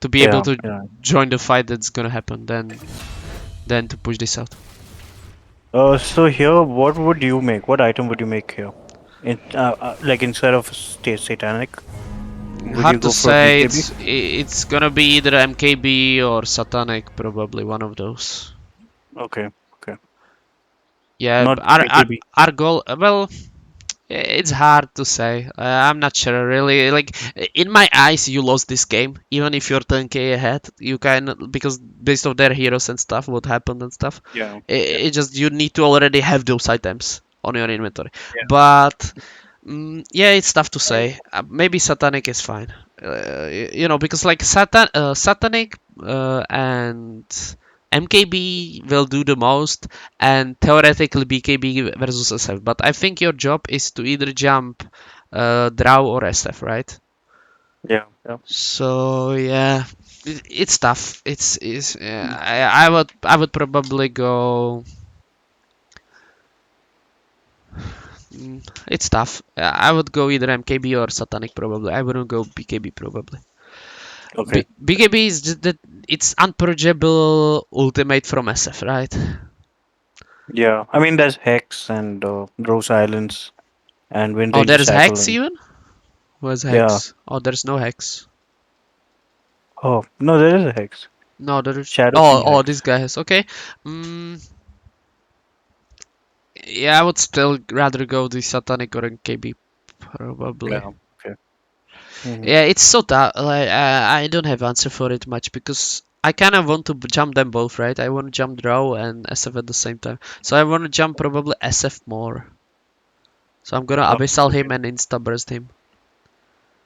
to be able Yeah. to Yeah. join the fight that's gonna happen than to push this out. So here, what would you make? What item would you make here? Like instead of satanic, would you Hard to go for say. BKB? It's gonna be either MKB or Satanic, probably one of those. Okay. Okay. Yeah, Not BKB. our goal. Well, it's hard to say. I'm not sure really. Like in my eyes, you lost this game. Even if you're 10k ahead, you can because based on their heroes and stuff, what happened and stuff. Yeah. It, Yeah. it just you need to already have those items on your inventory. Yeah. But yeah, it's tough to say. Maybe Satanic is fine. You know, because like Satanic and MKB will do the most, and theoretically BKB versus SF. But I think your job is to either jump Drow or SF, right? Yeah. Yeah. So yeah, it's tough. It's yeah, I would probably go. It's tough. I would go either MKB or Satanic probably. I wouldn't go BKB probably. Okay. BKB is just that it's unpurgeable ultimate from SF, right? Yeah. I mean, there's Hex and Rose Islands and Oh, Windbreaker there's Hex Shackle. even? Where's Yeah. Hex? Oh, there's no Hex. Oh no, there is a Hex. No, there's. Shadow Oh, King oh, Hex. this guy has. Okay. Mm, yeah, I would still rather go the Satanic or MKB probably. Yeah. Okay. Hmm. Yeah, it's so tough. Like I don't have answer for it much because I kind of want to jump them both, right? I want to jump Draw and SF at the same time. So I want to jump probably SF more. So I'm gonna Oh, Abyssal okay. him and insta burst him.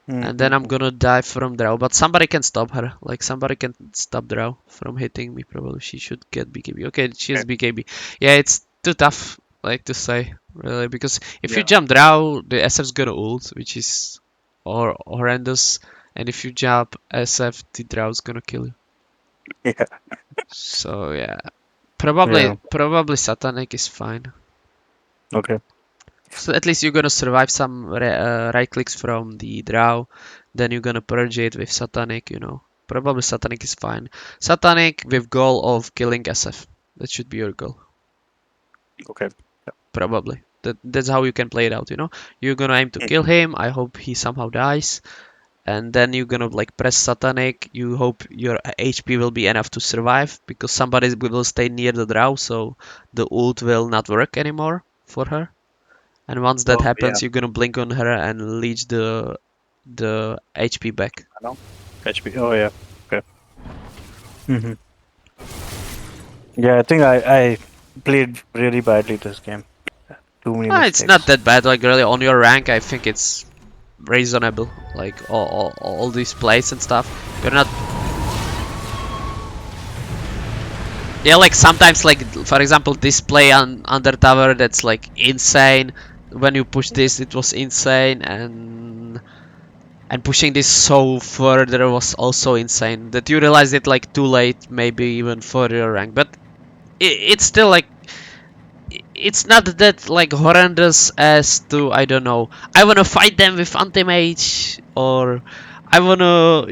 And then I'm Mm-hmm. gonna die from Drow, but somebody can stop her. Like somebody can stop Drow from hitting me. Probably she should get BKB. Okay, she has Okay. BKB. Yeah, it's too tough, like to say, really, because if you Yeah. jump Drow, the SF's gonna ult, which is horrendous. And if you jump SF, the Drow's gonna kill you. Yeah. So yeah, Yeah. probably Satanic is fine. Okay. So at least you're gonna survive some right clicks from the Drow, then you're gonna purge it with Satanic, you know. Probably Satanic is fine. Satanic with goal of killing SF. That should be your goal. Okay. Probably. That's how you can play it out, you know. You're gonna aim to Mm. kill him. I hope he somehow dies. And then you're gonna like press Satanic. You hope your HP will be enough to survive because somebody will stay near the Drow, so the ult will not work anymore for her. And once that Oh yeah. happens, you're gonna blink on her and leech the HP back. I know. HP. Oh yeah. Okay. Mm-hmm. Yeah, I think I played really badly this game. Too many It's not mistakes. that bad. Like really, on your rank, I think it's reasonable. Like all these plays and stuff. You're not. Yeah, like sometimes, like for example, this play on under tower that's like insane. When you push this, it was insane, and pushing this so further was also insane. That you realized it like too late, maybe even for your rank, but it's still like it's not that like horrendous as to I don't know. I wanna fight them with Antimage or I wanna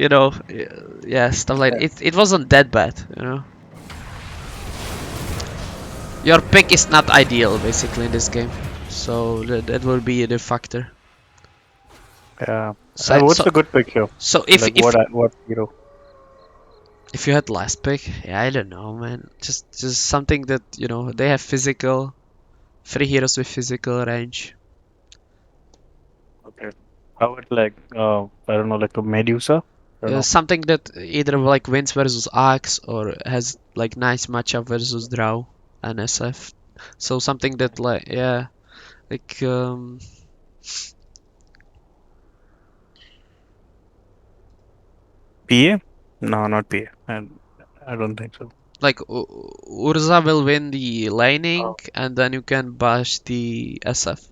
yeah stuff like Yeah. it. It wasn't that bad, you know. Your pick is not ideal basically in this game, so that will be the factor. Yeah. So What's so the good pick here? so Like what hero? if you had last pick, yeah I don't know man, just something that you know they have physical, three heroes with physical range. Okay. How about like I don't know, like a Medusa? I don't know. Something that either like wins versus Axe or has like nice matchup versus Drow and SF. So something that like yeah, like PA? No, not PA. I don't think so. like Urza will win the laning Oh, and then you can bash the SF. Ursa.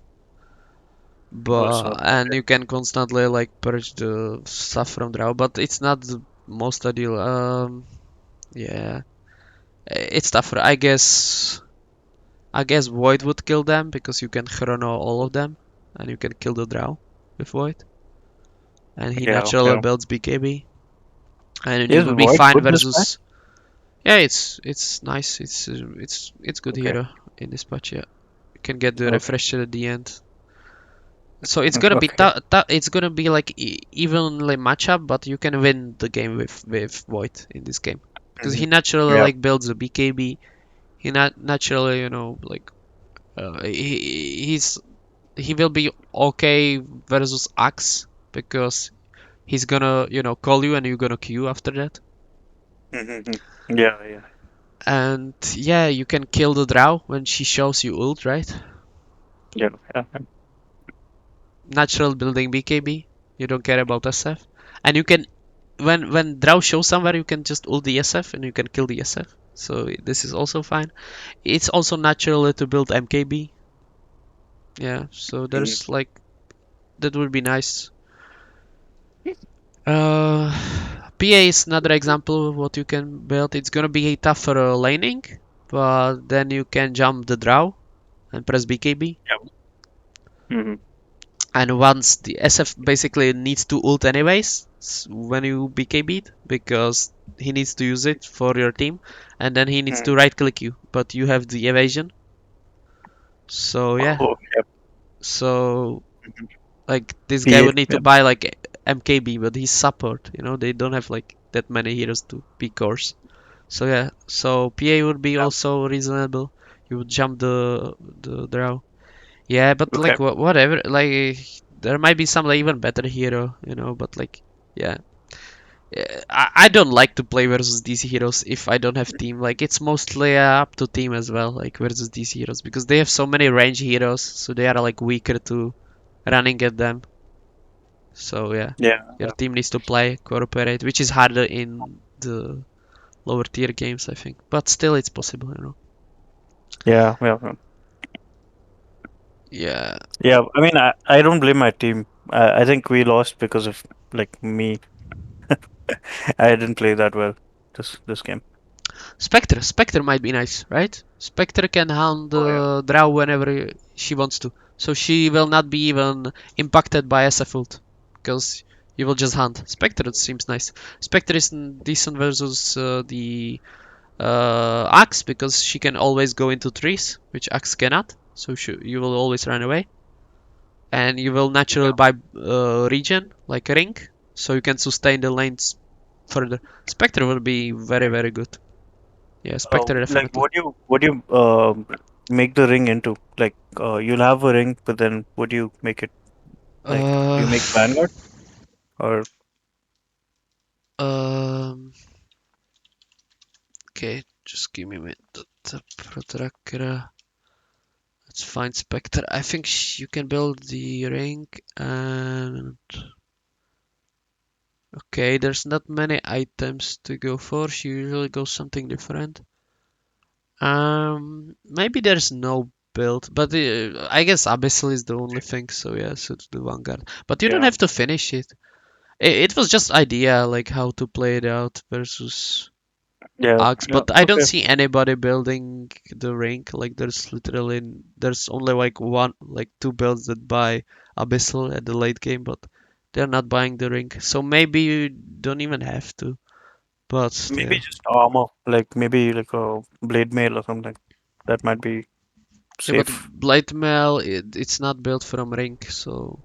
But and Okay. you can constantly like purge the stuff from Drow, but it's not the most ideal. Yeah, it's tougher. I guess Void would kill them because you can chrono all of them and you can kill the Drow with Void. And he Yeah. naturally Yeah. builds BKB. And you Is will be Void fine good this match? versus. Yeah, it's nice. It's good Okay. hero in this patch. Yeah, you can get the Okay. refresher at the end. So it's gonna be Okay. it's gonna be like evenly matchup, but you can win the game with Void in this game because he Mhm. naturally Yeah. like builds a BKB. He not naturally like he's he will be okay versus Axe because he's gonna, call you and you're gonna queue after that. Mhm. Yeah. Yeah. And yeah, you can kill the Drow when she shows you ult, right? Yeah. Yeah. Natural building BKB. You don't care about SF. And you can when Drow shows somewhere you can just ult the SF and you can kill the SF. So this is also fine. It's also natural to build MKB. Yeah, so Mhm. there's like that would be nice. Uh, PA is another example of what you can build. It's gonna be tougher laning, but then you can jump the draw and press BKB. Yeah. Mhm. And once the SF basically needs to ult anyways when you BKB it because he needs to use it for your team, and then he needs Mhm. to right click you, but you have the evasion. So yeah, Oh, yeah. so Mhm. like this guy PA. would need to Yeah. buy like MKB, but he's support. They don't have like that many heroes to be cores. So yeah, so PA would be Yeah. also reasonable. You would jump the draw. Yeah, but Okay. like whatever. Like there might be some like even better hero, But like yeah, I don't like to play versus these heroes if I don't have team. Like it's mostly up to team as well. Like versus these heroes because they have so many range heroes, so they are like weaker to running at them. So yeah, Yeah. your team needs to play, cooperate, which is harder in the lower tier games, I think. But still, it's possible, you know. Yeah. Yeah. Yeah. Yeah. I mean, I don't blame my team. I think we lost because of like me. I didn't play that well this game. Spectre might be nice, right? Spectre can hound Oh yeah. draw whenever she wants to. So she will not be even impacted by SF ult. Because you will just hunt. Spectre seems nice. Spectre is decent versus the Axe because she can always go into trees, which Axe cannot. So you will always run away. And you will naturally Yeah. buy regen, like a ring, so you can sustain the lanes further. Spectre will be very, Okay. very good. Yeah, Spectre Like definitely. what do you make the ring into? Like you'll have a ring, but then what do you make it? Like do Uh, you make Vanguard or um, okay, just give me a minute. The Protracker. Let's find Spectre. I think you can build the ring and okay, there's not many items to go for. She usually goes something different. Maybe there's no build, but I guess Abyssal is the only thing. So yeah, so to the Vanguard. But you don't yeah. have to finish it. It was just idea like how to play it out versus Yeah. Axe, Yeah. but I don't Okay. see anybody building the ring. Like there's only like one like two builds that buy Abyssal at the late game, but they're not buying the ring. So maybe you don't even have to. But Maybe still. just armor, like maybe like a blade mail or something. That might be Yeah, but safe. Blight Mail it's not built from ring, so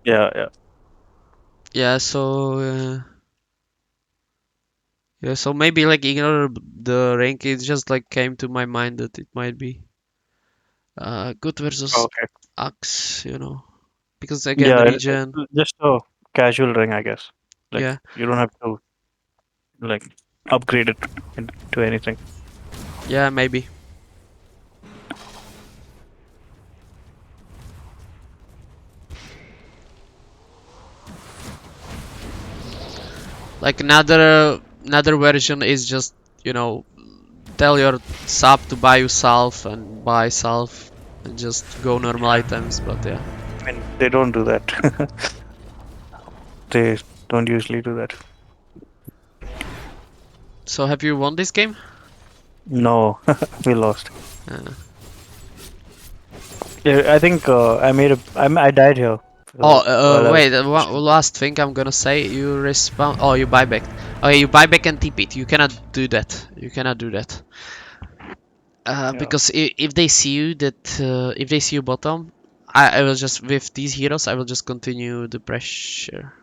Yeah. Yeah. yeah, yeah, so maybe like ignore the rank. It just like came to my mind that it might be good versus Okay. Axe, you know. Because again, Yeah. regen, Just a casual ring, I guess. Like yeah, you don't have to like upgrade it into anything. yeah, maybe. Like another version is just, you know, tell your sub to buy you salve and buy salve and just go normal items, but yeah. I mean, they don't do that. They don't usually do that. So have you won this game? No, we lost. Uh, Yeah, I think I died here while I was. Wait, last thing I'm gonna say, you respawn. Oh, you buy back. Okay, you buy back and TP it. You cannot do that. You cannot do that. Yeah. Because if they see you if they see you bottom, I will just with these heroes. I will just continue the pressure.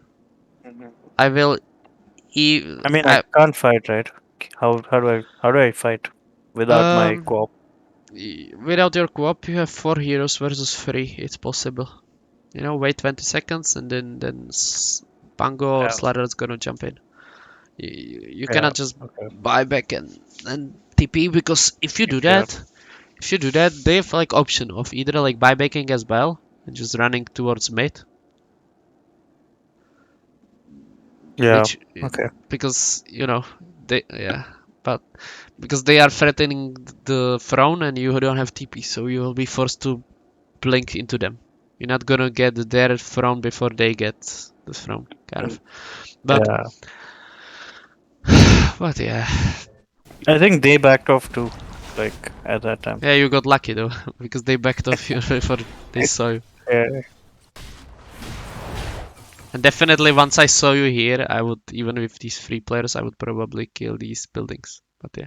Mhm. I will. I mean, I I can't fight, right? How do I fight without my um co-op? without your co-op, you have four heroes versus three. It's possible. You know, wait 20 seconds and then Pango or Yeah. Slayer is gonna jump in. You Yeah. cannot just Okay. buy back and TP because Yeah. if you do that, they have like option of either like buybacking as well and just running towards mid, Yeah. which Okay. because you know they yeah, but because they are threatening the throne and you don't have TP, so you will be forced to blink into them. You're not gonna get their throne before they get the throne, kind Mm. of. But Yeah. but yeah, I think they backed off too, like at that time. yeah, you got lucky though because they backed off you before they saw you. Yeah. And definitely once I saw you here, I would even with these three players, I would probably kill these buildings. But yeah,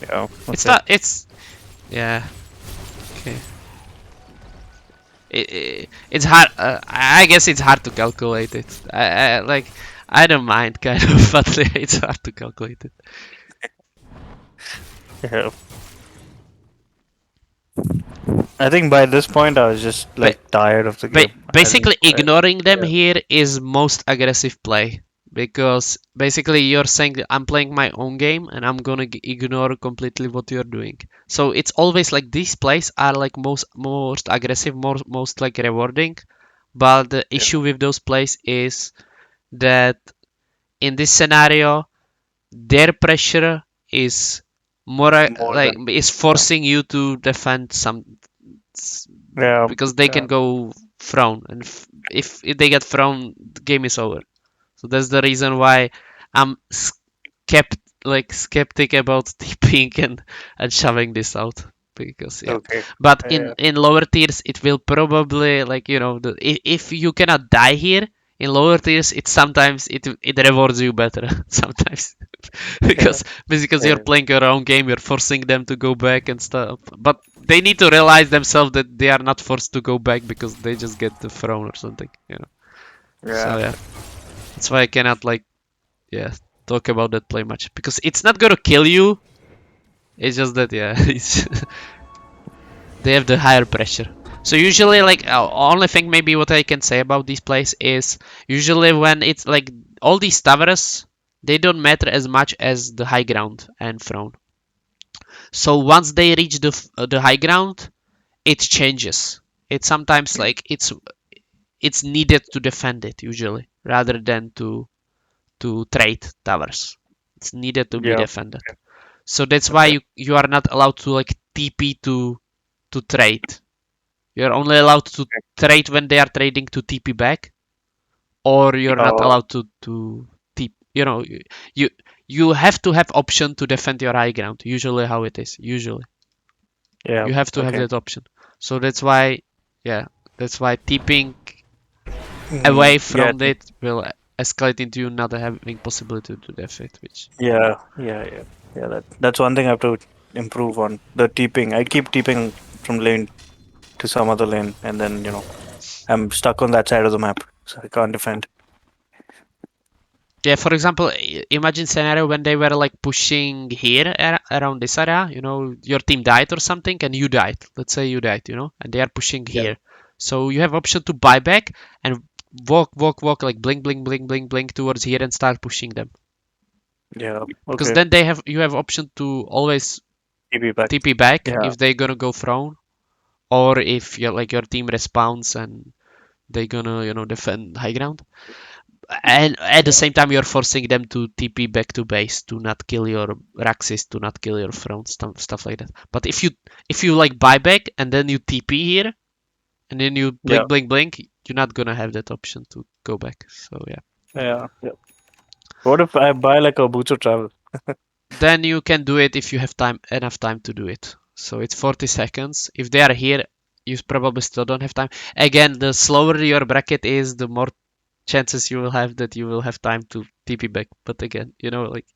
Yeah. it's Okay. not. It's yeah. Okay. It's hard. I guess it's hard to calculate it. I don't mind kind of, but it's hard to calculate it. Yeah. I think by this point I was just But like tired of the game. I think. basically, ignoring them Yeah. here is most aggressive play because basically you're saying that I'm playing my own game and I'm gonna ignore completely what you're doing. So it's always like these plays are like most aggressive, most like rewarding But the Yeah. issue with those plays is that in this scenario, their pressure is more More like than. is Yeah. forcing you to defend some Yeah. because they can Yeah. go thrown, and if they get thrown, the game is over. So that's the reason why I'm skeptic about TPing and shoving this out because yeah. Okay. But Yeah. in lower tiers, it will probably like if you cannot die here in lower tiers, it sometimes it rewards you better sometimes Yeah. because you're Yeah. playing your own game, you're forcing them to go back and stuff. But they need to realize themselves that they are not forced to go back because they just get the throne or something. So Yeah. yeah, that's why I cannot yeah talk about that play much because it's not gonna kill you. It's just that yeah, they have the higher pressure. So usually like only thing maybe what I can say about these plays is usually when it's like all these towers, they don't matter as much as the high ground and throne. So once they reach the high ground, it changes. It's sometimes like it's needed to defend it usually rather than to trade towers. It's needed to be Yeah. defended. So that's why Okay. you are not allowed to like TP to trade. You're only allowed to trade when they are trading to TP back, or you're not Oh. allowed to TP. You you have to have option to defend your high ground. Usually how it is. Usually Yeah. you have to have Okay. that option. So that's why yeah, that's why TPing Mm, away yeah. from it will escalate into you not having possibility to defend, which Yeah. Yeah. Yeah. Yeah. That's one thing I have to improve on the TPing. I keep TPing from lane to some other lane, and then I'm stuck on that side of the map, so I can't defend. yeah, for example, imagine scenario when they were like pushing here around this area, your team died or something and you died. Let's say you died, and they are pushing Yeah. here. So you have option to buy back and walk, like blink, blink, blink, blink, blink towards here and start pushing them. Yeah. Because Okay. then you have option to always TP back. TP back Yeah. if they're gonna go throne or if your team respawns and they gonna, defend high ground. And at the Yeah. same time you're forcing them to TP back to base to not kill your Raxis, to not kill your throne, stuff like that. But if you like buy back and then you TP here and then you Yeah. blink blink blink, you're not gonna have that option to go back. So yeah, Yeah. Yeah. What if I buy like a boots of travel? then you can do it if you have enough time to do it. So it's 40 seconds. If they are here, you probably still don't have time. Again, the slower your bracket is, the more chances you will have that you will have time to TP back. But again, like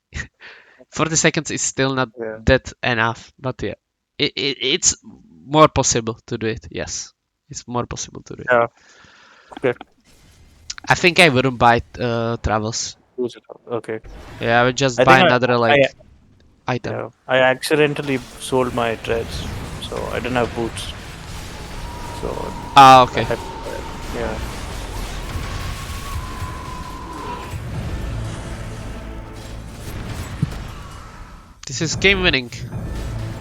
40 seconds is still not Yeah. that enough. But yeah, it's more possible to do it. Yes, it's more possible to do it. Yeah. Okay. I think I wouldn't buy travels. Boots of travel. Okay. Yeah, I would just I buy think another I like item. yeah I accidentally sold my treads, so I didn't have boots. So Ah, I okay. had yeah. This is game winning.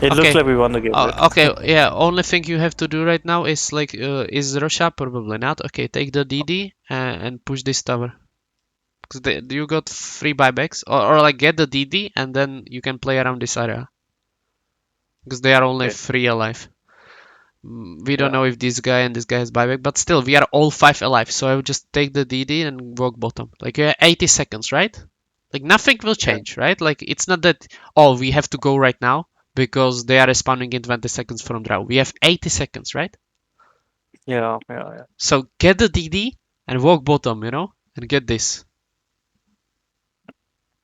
It looks Okay. like we won the game, right? Okay, yeah, only thing you have to do right now is like, is Russia? Probably not. Okay, take the DD and push this tower. Because you got free buybacks. Or like get the DD and then you can play around this area. Because they are only Okay. 3 alive. We don't Yeah. know if this guy and this guy has buyback, but still, we are all 5 alive. So I would just take the DD and walk bottom. Like 80 seconds, right? Like nothing will Yeah. change, right? Like it's not that, oh, we have to go right now because they are respawning in 20 seconds from draw. We have 80 seconds, right? Yeah. Yeah. So get the DD and walk bottom, and get this.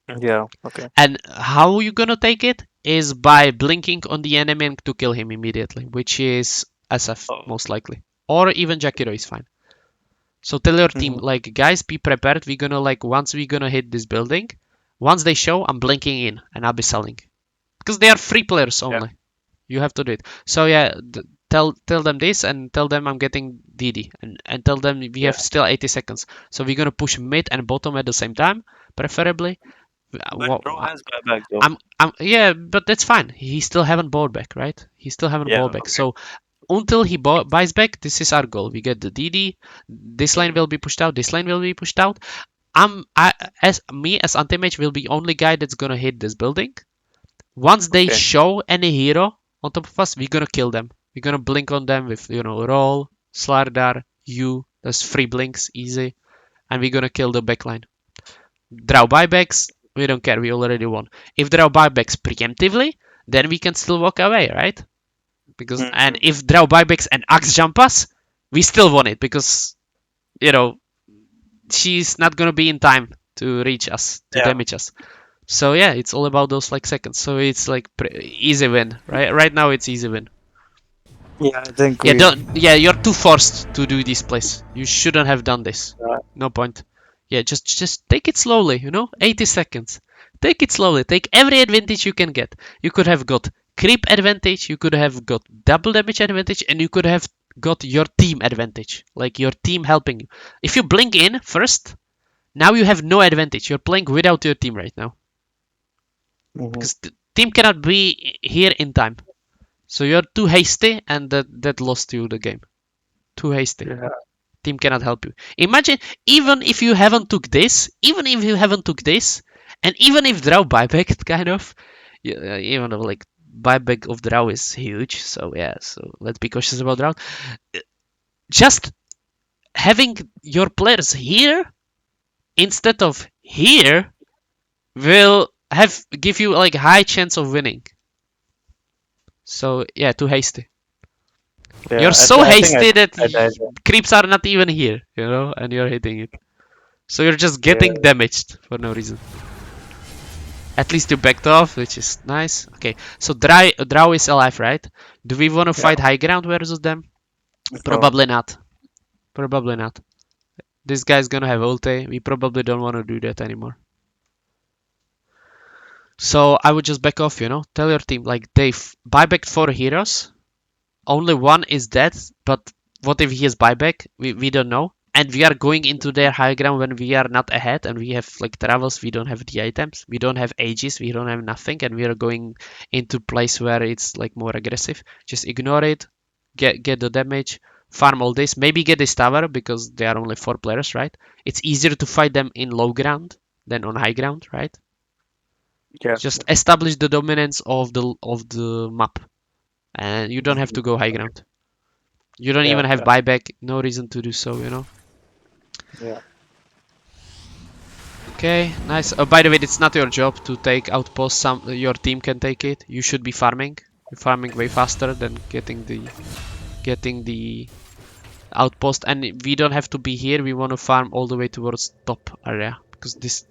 Yeah. Yeah. Okay. And how you gonna take it is by blinking on the enemy and to kill him immediately, which is SF Oh. most likely, or even Jakiro is fine. So tell your team, Hmm. like, guys, be prepared. We're gonna like once we're gonna hit this building, once they show, I'm blinking in and I'll be selling because they are free players Yeah. only. You have to do it. So yeah, tell them this and tell them I'm getting DD and tell them we have Yeah. still 80 seconds. So we're gonna push mid and bottom at the same time, preferably. But bro has buyback though. I'm yeah, but that's fine. He still haven't bought back, right? He still haven't Yeah. bought back. Okay. So until he buys back, this is our goal. We get the DD. This line will be pushed out. This line will be pushed out. As Antimage will be only guy that's gonna hit this building. Once they Okay. show any hero on top of us, we're gonna kill them. We're gonna blink on them with roll, Slardar, U. That's 3 blinks, easy, and we're gonna kill the backline. Draw buybacks, we don't care. We already won. If draw buybacks preemptively, then we can still walk away, right? And if draw buybacks and axe jump us, we still won it because you know she's not gonna be in time to reach us to Yeah. damage us. So yeah, it's all about those like seconds. So it's like easy win, right? Right now it's easy win. Yeah, I think Yeah, we. don't. Yeah, you're too forced to do this place. You shouldn't have done this. No point. Yeah, just take it slowly. 80 seconds. Take it slowly. Take every advantage you can get. You could have got creep advantage. You could have got double damage advantage, and you could have got your team advantage, like your team helping you. If you blink in first, now you have no advantage. You're playing without your team right now because the team cannot be here in time. So you're too hasty, and that lost you the game. Too hasty. Yeah. Team cannot help you. Imagine even if you haven't took this, and even if draw buyback kind of, even though like buyback of draw is huge. So yeah, so let's be cautious about draw. Just having your players here instead of here will give you like high chance of winning. So yeah, too hasty. Yeah. You're so I think hasty that I died. creeps are not even here, and you're hitting it. So you're just Yeah. getting damaged for no reason. At least you backed off, which is nice. Okay, so Drow is alive, right? Do we want to fight high ground versus them? No. Probably not. Probably not. This guy's gonna have ulti. We probably don't want to do that anymore. So I would just back off, Tell your team, like, they've buybacked 4 heroes. Only one is dead, but what if he has buyback? We don't know. And we are going into their high ground when we are not ahead and we have like travels, we don't have the items, we don't have ages, we don't have nothing, and we are going into place where it's like more aggressive. Just ignore it, get the damage, farm all this, maybe get this tower because they are only 4 players, right? It's easier to fight them in low ground than on high ground, right? Yeah. Just establish the dominance of the map, and you don't have to go high ground. You don't even have buyback, no reason to do so. Yeah. Okay, nice. By the way, it's not your job to take outpost. Your team can take it. You should be farming. You're farming way faster than getting the outpost. And we don't have to be here. We want to farm all the way towards top area because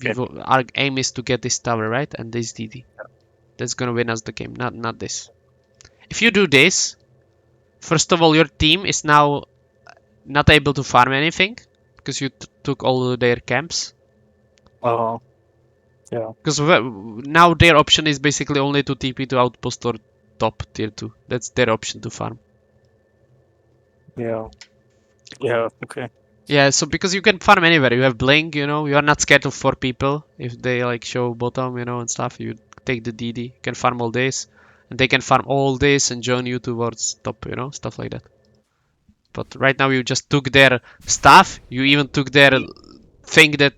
our aim is to get this tower, right? And this DD. That's gonna win us the game. Not this. If you do this, first of all, your team is now not able to farm anything because you took all their camps. Oh. Yeah. Because now their option is basically only to TP to outpost or top tier 2. That's their option to farm. Yeah. Yeah. Okay. Yeah, so because you can farm anywhere. You have Blink, you are not scared of 4 people. If they like show bottom, and stuff, you take the DD. You can farm all this. And they can farm all this and join you towards top, stuff like that. But right now you just took their stuff. You even took their thing that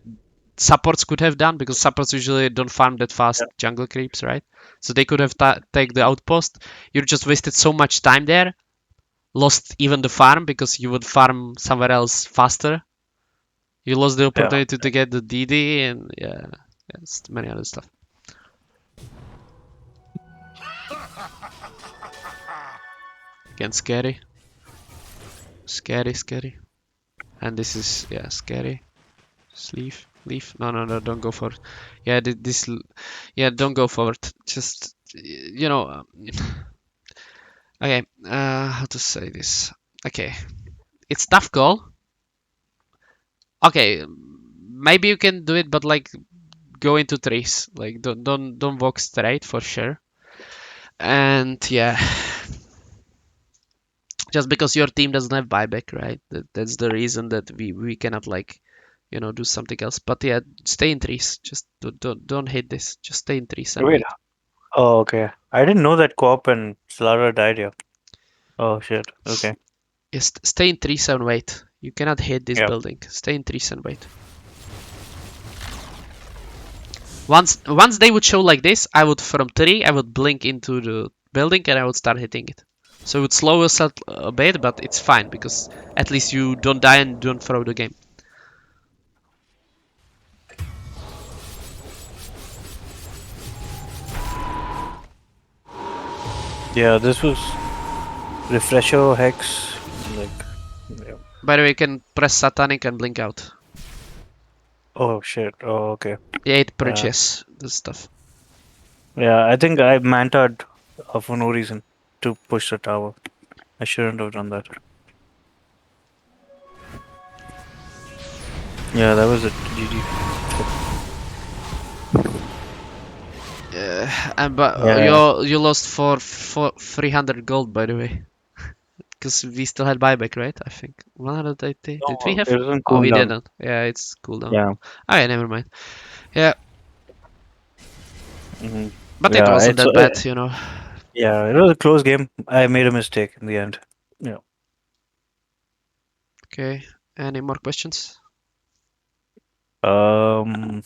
supports could have done, because supports usually don't farm that fast jungle creeps, right? So they could have take the outpost. You just wasted so much time there, lost even the farm because you would farm somewhere else faster. You lost the opportunity to get the DD and many other stuff. Again, scary. Scary. And this is scary. Sleeve. Leave. No, don't go for it. Yeah, don't go for it. Just, okay, how to say this? Okay, it's tough call. Okay, maybe you can do it, but like, go into trees. Like, don't walk straight for sure. And yeah, just because your team doesn't have buyback, right? That's the reason that we cannot like, do something else. But yeah, stay in trees. Just don't hit this. Just stay in trees and Wait. wait. Oh, okay. I didn't know that Co-op and Slara died here. Oh shit. Okay. Just stay in trees and wait. You cannot hit this Yep. building. Stay in trees and wait. Once they would show like this, I would from tree, I would blink into the building and I would start hitting it. So it would slow us up a bit, but it's fine because at least you don't die and don't throw the game. Yeah, this was refresher hex. Like, yeah. By the way, you can press satanic and blink out. Oh shit. Oh okay. Yeah, it Yeah. purges the stuff. Yeah, I think I manted for no reason to push the tower. I shouldn't have done that. Yeah, that was it. GG. But Yeah. you lost for 300 gold, by the way, because we still had buyback, right? I think 180. Did we No, have? it doesn't Oh, cool we down. didn't. Yeah, it's cooldown. Yeah. Okay, never mind. Yeah, hmm but it Yeah, wasn't it's that bad, you know. yeah, it was a close game. I made a mistake in the end. Yeah. Okay, any more questions? Um,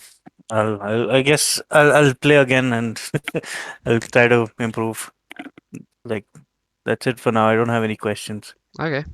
I guess I'll play again and I'll try to improve. Like that's it for now. I don't have any questions. Okay,